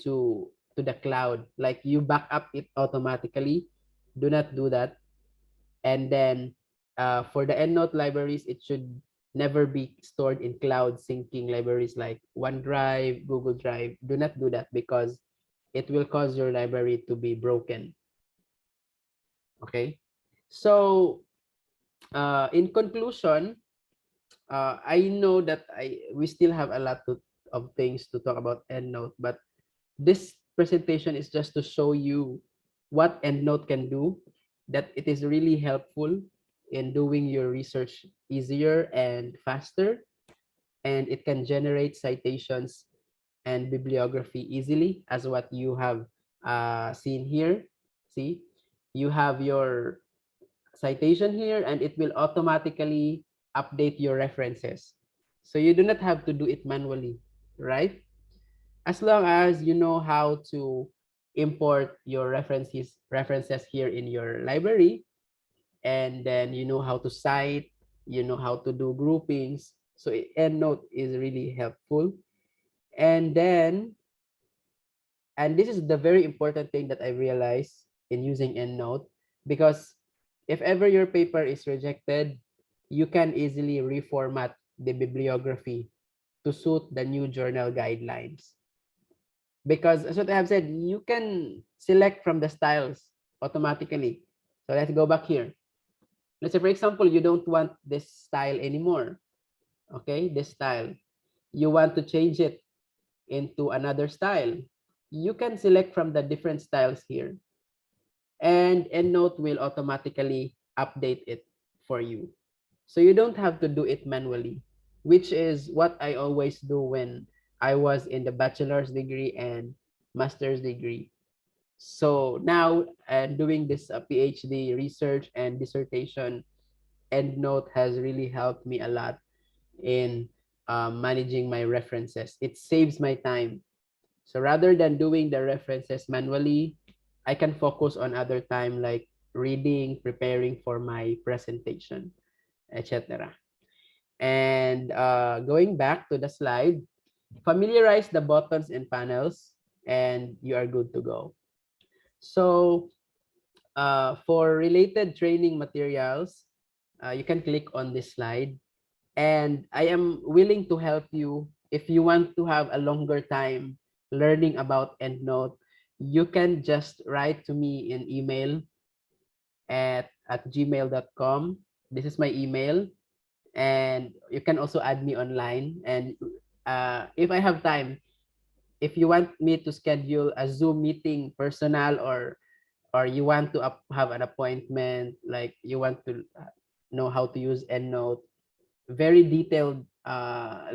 to the cloud, like you back up it automatically. Do not do that. And then for the EndNote libraries, it should never be stored in cloud syncing libraries like OneDrive, Google Drive. Do not do that because it will cause your library to be broken. Okay, so in conclusion, I know that we still have a lot of things to talk about EndNote, but this presentation is just to show you what EndNote can do, that it is really helpful in doing your research easier and faster, and it can generate citations and bibliography easily, as what you have seen here. See, you have your citation here, and it will automatically update your references. So you do not have to do it manually, right? As long as you know how to import your references here in your library, and then you know how to cite, you know how to do groupings. So EndNote is really helpful. And then, and this is the very important thing that I realized in using EndNote, because if ever your paper is rejected, you can easily reformat the bibliography to suit the new journal guidelines. Because as what I have said, you can select from the styles automatically. So let's go back here. Let's say, for example, you don't want this style anymore. Okay, this style. You want to change it into another style. You can select from the different styles here. And EndNote will automatically update it for you. So you don't have to do it manually, which is what I always do when I was in the bachelor's degree and master's degree. So now, doing this PhD research and dissertation, EndNote has really helped me a lot in managing my references. It saves my time. So rather than doing the references manually, I can focus on other time like reading, preparing for my presentation, etc. And going back to the slide, familiarize the buttons and panels, and you are good to go. So for related training materials, you can click on this slide, and I am willing to help you if you want to have a longer time learning about EndNote. You can just write to me in email at gmail.com. This is my email, and you can also add me online. And if I have time, if you want me to schedule a Zoom meeting, personal, or you want to have an appointment, like you want to know how to use EndNote, very detailed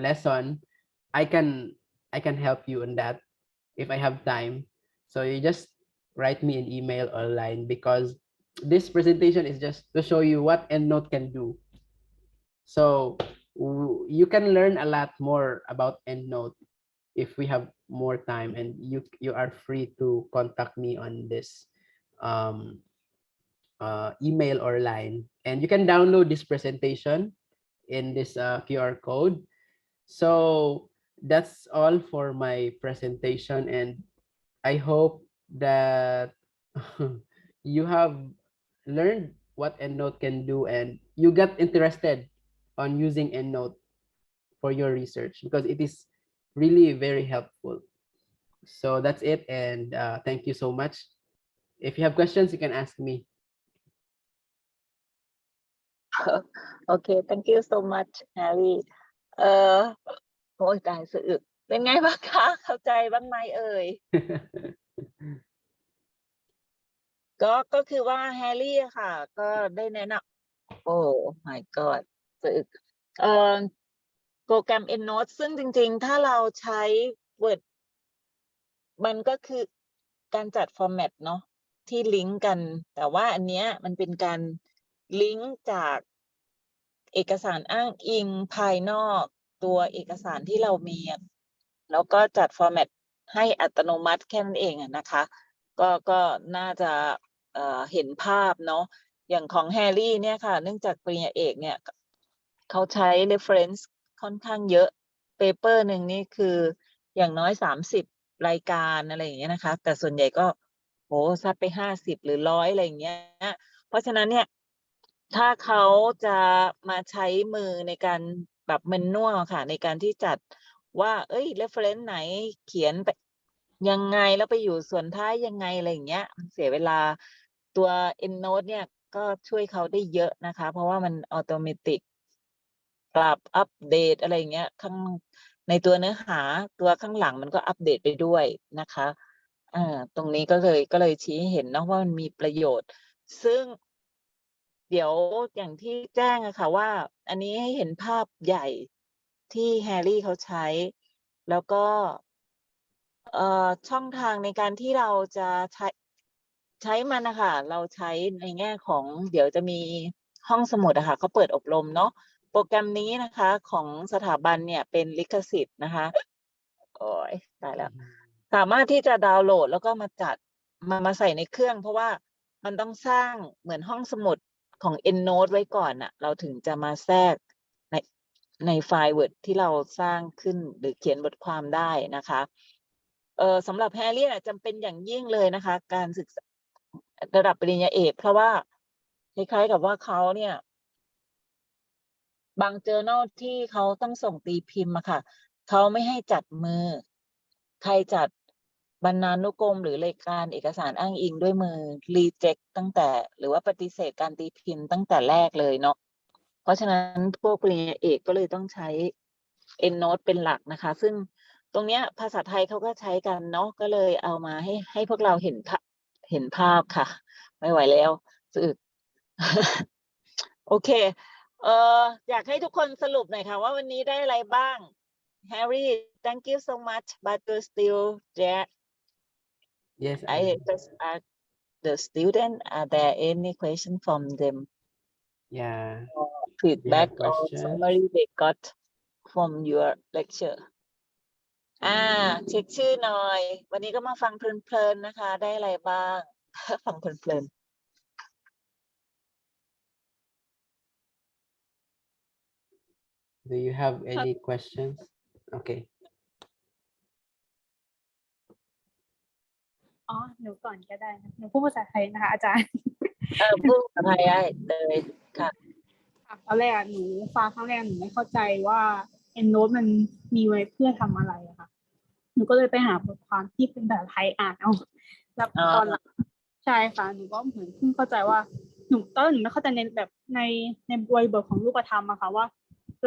lesson, I can help you on that if I have time. So you just write me an email online, because this presentation is just to show you what EndNote can do. So you can learn a lot more about EndNote if we have more time, and you are free to contact me on this um, email or line, and you can download this presentation in this QR code. So that's all for my presentation, and I hope that you have learned what EndNote can do, and you got interested on using EndNote for your research, because it is really very helpful. So that's it, and thank you so much. If you have questions, you can ask me. Okay, thank you so much Harry โอ้ยตายสะอึกเป็นไงบ้างคะเข้าใจบ้างไหมเอ่ย ก็คือว่าแฮร์รี่ค่ะ ก็ได้แนะนำโอ้ my god สะอึกโปรแกรม Endnote ซึ่งจริงๆ ถ้าเราใช้ Word มันก็คือการจัดฟอร์แมตเนาะที่ลิงก์กัน แต่ว่าอันเนี้ยมันเป็นการลิงก์จากเอกสารอ้างอิงภายนอกตัวเอกสารที่เรามีแล้วก็จัดฟอร์แมตให้อัตโนมัติแค่นั้นเองนะคะก็น่าจะเห็นภาพเนาะอย่างของแฮร์รี่เนี่ยค่ะเนื่องจากปริญญาเอกเนี่ยเขาใช้ reference ค่อนข้างเยอะเปเปอร์หนึ่งนี่คืออย่างน้อย30รายการอะไรอย่างเงี้ยนะคะแต่ส่วนใหญ่ก็โหซัดไป50หรือ100อะไรอย่างเงี้ยเพราะฉะนั้นเนี่ยถ้าเขาจะมาใช้มือในการแบบแมนนวลค่ะในการที่จัดว่าเอ้ย reference ไหนเขียนไป ยังไงแล้วไปอยู่ส่วนท้ายยังไงอะไรอย่างเงี้ยมันเสียเวลาตัว Endnote เนี่ยก็ช่วยเขาได้เยอะนะคะ เพราะว่ามันออโตเมติกปรับอัปเดตอะไรอย่างเงี้ยข้างในตัวเนื้อหาตัวข้างหลังมันก็อัปเดตไปด้วยนะคะตรงนี้ก็เลยชี้ให้เห็นนะว่ามันมีประโยชน์ ซึ่งเดี๋ยวอย่างที่แจ้งอะค่ะว่า อันนี้ให้เห็นภาพใหญ่ที่แฮร์รี่เขาใช้ แล้วก็ช่องทางในการที่เราจะใช้มันนะคะเราใช้ในแง่ของเดี๋ยวจะมีห้องสมุดอะค่ะเขาเปิดอบรมเนาะโปรแกรมนี้นะคะของสถาบันเนี่ยเป็นลิขสิทธิ์นะคะโอ้ยตายแล้ว สามารถที่จะดาวน์โหลดแล้วก็มาจัดมาใส่ในเครื่อง เพราะว่ามันต้องสร้างเหมือนห้องสมุดของ Endnote ไว้ก่อนน่ะ เราถึงจะมาแทรกในในไฟล์ Word ที่เราสร้างขึ้นหรือเขียนบทความได้นะคะสำหรับแฮร์รี่จำเป็นอย่างยิ่งเลยนะคะ การศึกษาระดับปริญญาเอกเพราะว่าคล้ายๆกับว่าเขาเนี่ย บาง journal ที่เขาต้องส่งตีพิมพ์อะค่ะเขาไม่ให้จัดมือ ใครจัดบรรณานุกรมหรือรายการเอกสารอ้างอิงด้วยมือ reject ตั้งแต่หรือว่าปฏิเสธการตีพิมพ์ตั้งแต่แรกเลยเนาะเพราะฉะนั้นพวกปริญญาเอกก็เลยต้องใช้ Endnote เป็นหลักนะคะ ซึ่งตรงเนี้ยภาษาไทยเขาก็ใช้กันเนาะก็เลยเอามาให้พวกเราเห็นภาพค่ะ ไม่ไหวแล้วสึก โอเค อยากให้ทุกคนสรุปหน่อยค่ะว่าวันนี้ได้อะไรบ้าง Harry thank you so much but you're still there Yes, I just ask the student are there any question from them yeah. feedback or question? summary they got from your lecture เช็คชื่อหน่อย วันนี้ก็มาฟังเพลินๆนะคะ ได้อะไรบ้าง ฟังเพลิน Do you have any questions? Okay. อ๋อ หนูก่อนก็ได้นะหนูพูดภาษาไทยนะคะอาจารย์ พูดภาษาไทยได้เลยค่ะ ตอนแรกหนูฟังครั้งแรกหนูไม่เข้าใจว่า Endnote มันมีไว้เพื่อทำอะไรอะค่ะ หนูก็เลยไปหาบทความที่เป็นภาษาไทยอ่านเอาแล้วตอนหลังใช่ค่ะ หนูก็เหมือนเพิ่งเข้าใจว่าหนูตอนแรกหนูไม่เข้าใจในแบบในบริบทของรูปธรรมอะค่ะว่า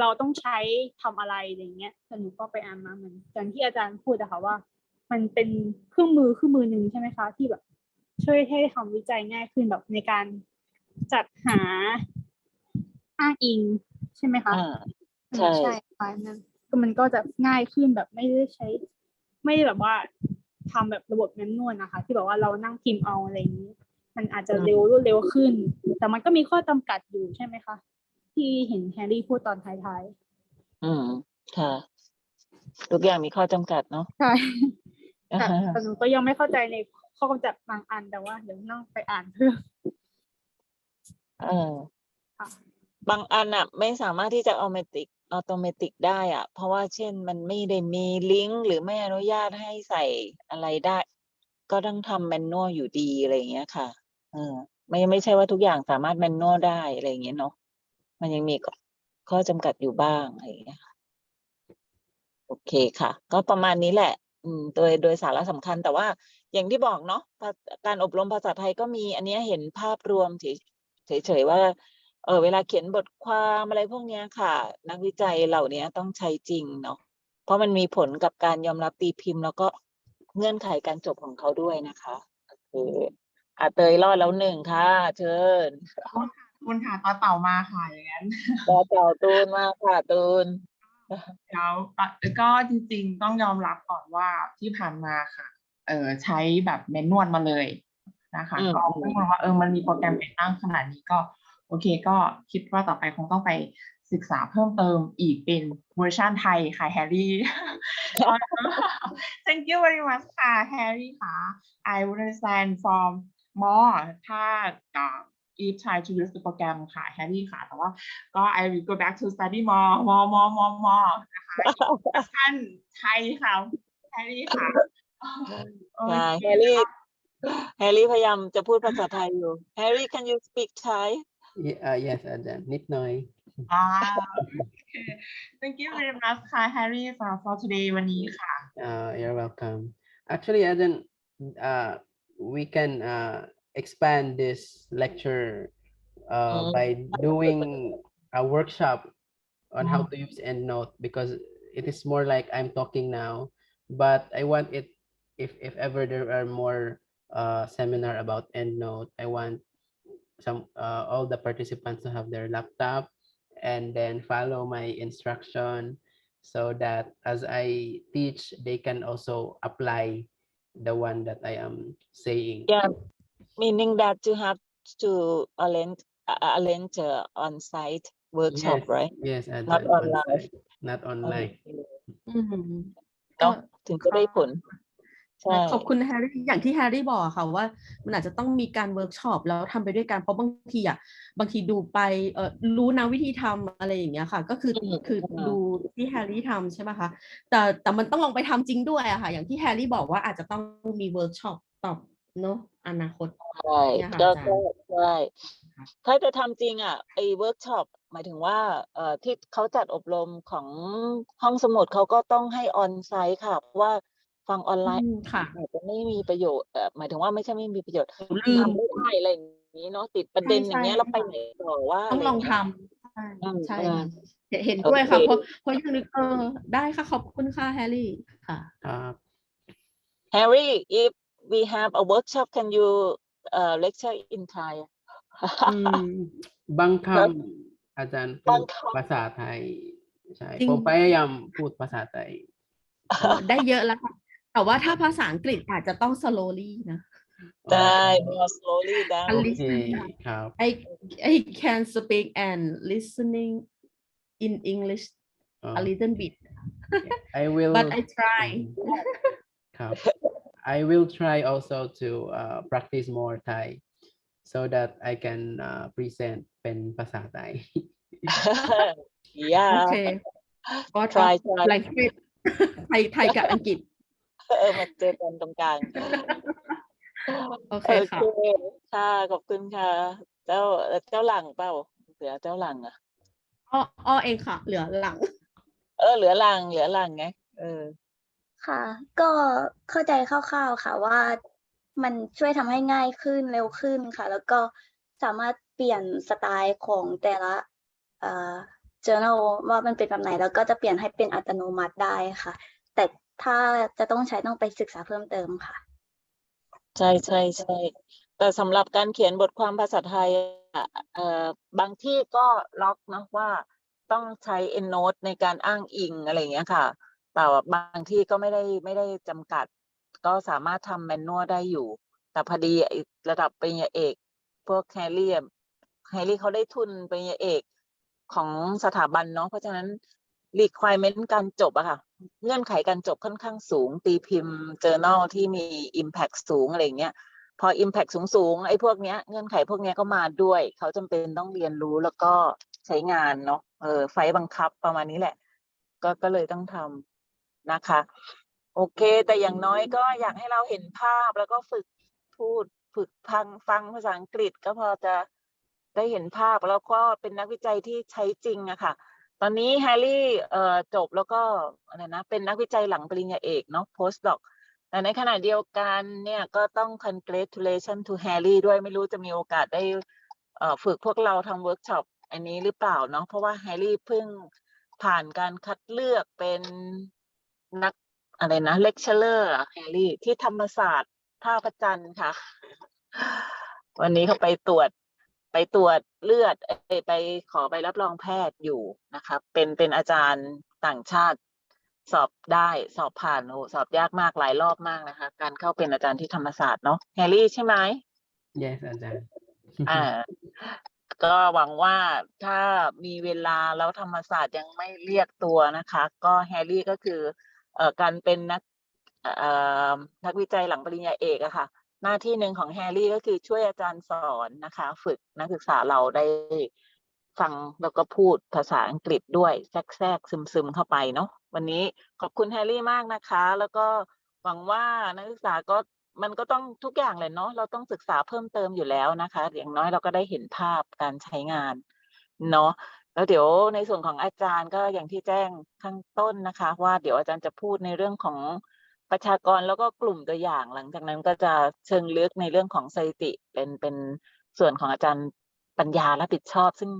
เราต้องใช้ทำอะไรอย่างเงี้ยแต่หนูก็ไปอ่านมาเหมือนอย่างที่อาจารย์พูดอะค่ะว่า มันเป็นเครื่องมือหนึ่งใช่ไหมคะที่แบบช่วยให้ทำวิจัยง่ายขึ้นแบบในการจัดหาอ้างอิงใช่ไหมคะใช่ ใช่ค่ะนั่นก็มันก็จะง่ายขึ้นแบบไม่ได้แบบว่าทำแบบระบบแมนนวลนะคะที่แบบว่าเรานั่งพิมพ์เอาอะไรอย่างนี้มันอาจจะรวดเร็วขึ้น แต่มันก็มีข้อจำกัดอยู่ใช่ไหมคะที่เห็นแฮร์รี่พูดตอนท้ายค่ะ ทุกอย่างมีข้อจำกัดเนาะ ๆใช่แต่หนูก็ยังไม่เข้าใจในข้อจำกัดบางอันแต่ว่าเดี๋ยวนั่งไปอ่านเพิ่ม ค่ะ บางอันไม่สามารถที่จะออโตเมติกได้เพราะว่าเช่นมันไม่ได้มีลิงก์หรือไม่อนุญาตให้ใส่อะไรได้ ก็ต้องทำแมนนวลอยู่ดีอะไรอย่างเงี้ยค่ะไม่ใช่ว่าทุกอย่างสามารถแมนนวลได้อะไรอย่างเงี้ยเนาะมันยังมีข้อจำกัดอยู่บ้างอะไรอย่างเงี้ยค่ะโอเคค่ะ ก็ประมาณนี้แหละโดยสาระสำคัญแต่ว่าอย่างที่บอกเนาะการอบรมภาษาไทยก็มีอันนี้เห็นภาพรวมเฉยๆว่าเวลาเขียนบทความอะไรพวกนี้ค่ะ นักวิจัยเหล่านี้ต้องใช้จริงเนาะเพราะมันมีผลกับการยอมรับตีพิมพ์ แล้วก็เงื่อนไขการจบของเขาด้วยนะคะโอเคเตยรอดแล้วหนึ่งค่ะเชิญ คุณค่ะต่อเต่ามาค่ะอย่างนั้น ต่อเต่าตูนมาค่ะตูน แล้วก็จริงๆต้องยอมรับก่อนว่าที่ผ่านมาค่ะใช้แบบเมนนวลมาเลยนะคะก็ไม่รู้ว่ามันมีโปรแกรมติดตั้งขนาดนี้ก็โอเคก็คิดว่าต่อไปคงต้องไปศึกษาเพิ่มเติมอีกเป็นเวอร์ชันไทยค่ะแฮร์รี่ Thank you very much ค่ะแฮร์รี่ค่ะ I would understand from more ถ้าif try to use the program ค่ะแฮร์รี่ค่ะแต่ว่าก็ I will go back to study more นะคะท่านไทยค่ะแฮร์รี่ค่ะ ใช่แฮร์รี่พยายามจะพูดภาษาไทยอยู่ Harry can you speak Thai Yes, Ajan. นิดหน่อย Thank you very much ค่ะ Harry for today วันนี้ค่ะ You're welcome. Actually, Aden, we can expand this lecture by doing a workshop on how to use EndNote, because it is more like I'm talking now, but I want it, if ever there are more seminar about EndNote, I want some all the participants to have their laptop and then follow my instruction, so that as I teach, they can also apply the one that I am saying. Yeah, meaning that you have to arrange on-site workshop, Yes, right? yes, Not Ajan, on online. site, not โอ online. เค อืมก็ เนาะถึงจะได้ผล ใช่ ขอบคุณแฮร์รี่อย่างที่แฮร์รี่บอกอะค่ะว่ามันอาจจะต้องมีการเวิร์กช็อปแล้วทำไปด้วยกันเพราะบางทีดูไปรู้นะวิธีทำอะไรอย่างเงี้ยค่ะก็คือ อืม คือ อืม ดูที่แฮร์รี่ทำใช่ไหมคะแต่มันต้องลองไปทำจริงด้วยอะค่ะอย่างที่แฮร์รี่บอกว่าอาจจะต้องมีเวิร์กช็อปต่อเนาะอนาคต ใช่ เนี่ยค่ะ ก็ อาจารย์ ใช่ถ้าจะทำจริงอ่ะไอ้เวิร์กช็อปหมายถึงว่าที่เขาจัดอบรมของห้องสมุดเขาก็ต้องให้ออนไซต์ค่ะเพราะว่าฟังออนไลน์ ค่ะ อาจจะไม่มีประโยชน์หมายถึงว่าไม่ใช่ไม่มีประโยชน์ ลืม ทำไม่ได้อะไรอย่างนี้เนาะติดประเด็นอย่างเงี้ยเราไปไหนต่อว่า ต้อง อะไร ลอง เงี้ ท ย ำใช่ อืม ใช่ อืม ค่ะเห็นด้วยค่ะ โอเค เพราะยังนึกได้ค่ะขอบคุณค่ะแฮร์รี่ค่ะ Harry if we have a workshop can you lecture in Thai บางคำอาจารย์พู บาง ด คำ ภาษาไทยใช่ จริง ผมพยายามพูดภาษาไทย ได้เยอะแล้วค่ะแต่ว่าถ้าภาษาอังกฤษอาจจะต้อง slowly นะ ได้ more slowly ได้ อัน โอ ลิ เค ครับ I can speak and listening in English อ๋อ a little bit I will but I try ครับ I will try also to practice more Thai so that I can present เป็นภาษาไทย yeah โอเค What try of try language ไทยกับอังกฤษ มาเจอกันตรงกลาง โอเค โอ ค่ะ เคค่ะขอบคุณค่ะ เจ้าหลังเปล่าเหลือเจ้าหลังอ่ะ อ้อเองค่ะ เหลือหลัง เหลือหลังไงค่ะ ก็เข้าใจคร่าวๆค่ะว่ามันช่วยทำให้ง่ายขึ้นเร็วขึ้นค่ะ แล้วก็สามารถเปลี่ยนสไตล์ของแต่ละjournal ว่ามันเป็นแบบไหนแล้วก็จะเปลี่ยนให้เป็นอัตโนมัติได้ค่ะ แต่ถ้าจะต้องใช้ต้องไปศึกษาเพิ่มเติมค่ะ ใช่ใช่ใช่แต่สำหรับการเขียนบทความภาษาไทยบางที่ก็ล็อกนะว่าต้องใช้ Endnote ในการอ้างอิงอะไรอย่างเงี้ยค่ะแต่ว่าบางที่ก็ไม่ได้จำกัด ก็สามารถทำแมนนวลได้อยู่ แต่พอดีระดับปริญญาเอกพวกแฮร์รี่เขาได้ทุนปริญญาเอกของสถาบันเนาะเพราะฉะนั้น requirement การจบอะค่ะเงื่อนไขการจบค่อนข้างสูงตีพิมพ์ journal ที่มี impact สูงอะไรเงี้ยพอ impact สูงไอ้พวกเนี้ยเงื่อนไขพวกเนี้ยก็มาด้วยเขาจำเป็นต้องเรียนรู้แล้วก็ใช้งานเนาะไฟบังคับประมาณนี้แหละก็เลยต้องทำนะคะโอเคแต่อย่างน้อยก็อยากให้เราเห็นภาพแล้วก็ฝึกพูดฝึกฟังภาษาอังกฤษก็พอจะได้เห็นภาพแล้วก็เป็นนักวิจัยที่ใช้จริงอะค่ะตอนนี้แฮร์รี่จบแล้วก็อะไรนะเป็นนักวิจัยหลังปริญญาเอกเนาะ postdoc แต่ในขณะเดียวกันเนี่ยก็ต้อง congratulation to Harry ด้วยไม่รู้จะมีโอกาสได้ฝึกพวกเราทำเวิร์กช็อปอันนี้หรือเปล่าเนาะเพราะว่าแฮร์รี่เพิ่งผ่านการคัดเลือกเป็นนักอะไรนะเลคเชอร์แฮร์รี่ที่ธรรมศาสตร์ท่าพระจันทร์ค่ะ วันนี้เขาไปตรวจเลือดไปขอใบรับรองแพทย์อยู่นะคะเป็นอาจารย์ต่างชาติสอบได้สอบผ่านสอบยากมากหลายรอบมากนะคะการเข้าเป็นอาจารย์ที่ธรรมศาสตร์เนาะแฮร์รี่ใช่ไหม yes อาจารย์ ก็หวังว่าถ้ามีเวลาแล้วธรรมศาสตร์ยังไม่เรียกตัวนะคะก็แฮร์รี่ก็คือการเป็นนักวิจัยหลังปริญญาเอกอะค่ะหน้าที่หนึ่งของแฮร์รี่ก็คือช่วยอาจารย์สอนนะคะฝึกนักศึกษาเราได้ฟังแล้วก็พูดภาษาอังกฤษด้วยแทรกซึมเข้าไปเนาะวันนี้ขอบคุณแฮร์รี่มากนะคะแล้วก็หวังว่านักศึกษาก็มันก็ต้องทุกอย่างเลยเนาะเราต้องศึกษาเพิ่มเติมอยู่แล้วนะคะอย่างน้อยเราก็ได้เห็นภาพการใช้งานเนาะแล้วเดี๋ยวในส่วนของอาจารย์ก็อย่างที่แจ้งข้างต้นนะคะว่าเดี๋ยวอาจารย์จะพูดในเรื่องของ ประชากรแล้วก็กลุ่มตัวอย่าง หลังจากนั้นก็จะเชิงลึกในเรื่องของสถิติเป็นส่วนของอาจารย์ปัญญารับผิดชอบ ซึ่ง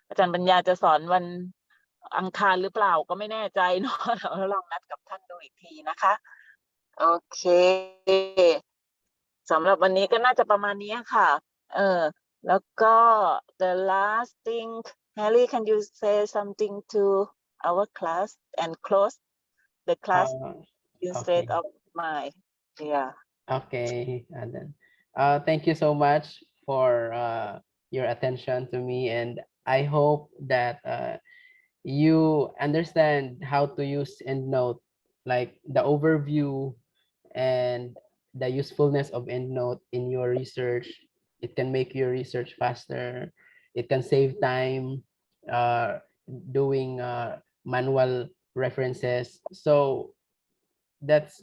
อาจารย์ปัญญาจะสอนวันอังคารหรือเปล่าก็ไม่แน่ใจเนาะ เราลองนัดกับท่านดูอีกทีนะคะ โอเคสำหรับวันนี้ก็น่าจะประมาณนี้ค่ะ แล้วก็ the last thing Harry can you say something to our class and close the class instead Okay. of my yeah Okay, and then thank you so much for your attention to me, and I hope that you understand how to use EndNote, like the overview and the usefulness of EndNote in your research. It can make your research faster. It can save time doing manual references. So that's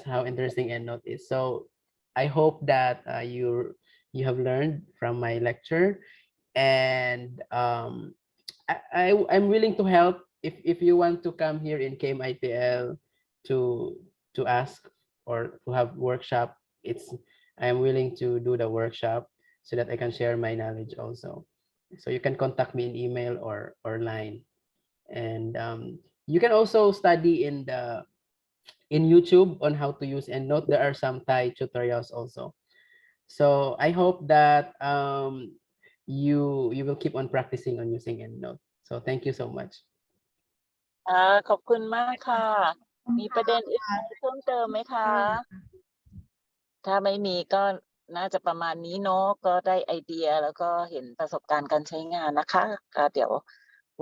how interesting EndNote is. So I hope that you have learned from my lecture, and I'm willing to help if you want to come here in KMITL to ask or to have workshop. I'm willing to do the workshop so that I can share my knowledge also. So you can contact me in email or line, and you can also study in YouTube on how to use EndNote. There are some Thai tutorials also. So I hope that you will keep on practicing on using EndNote. So thank you so much. ขอบคุณมากค่ะ มีประเด็นอื่นไหนเพิ่มเติมไหมคะ ถ้าไม่มีก็น่าจะประมาณนี้เนาะ ก็ได้ไอเดียแล้วก็เห็นประสบการณ์การใช้งานนะคะก็เดี๋ยว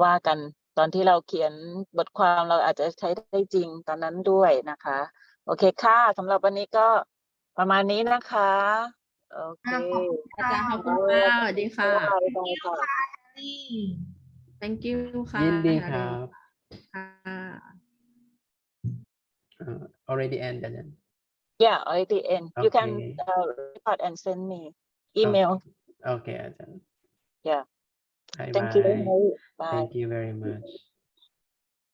ว่ากันตอนที่เราเขียนบทความเราอาจจะใช้ได้จริงตอนนั้นด้วยนะคะ โอเคค่ะสำหรับวันนี้ก็ประมาณนี้นะคะ โอเค อาจารย์ขอบคุณค่ะสวัสดีค่ะ บ๊ายบายค่ะ thank you ค่ะ ยินดี Harry ครับ ค่ะ already ended then. Yeah, already end. You can Okay. record and send me email. Okay, Ajahn. Yeah. Bye Thank you. bye. Bye. Thank you very much.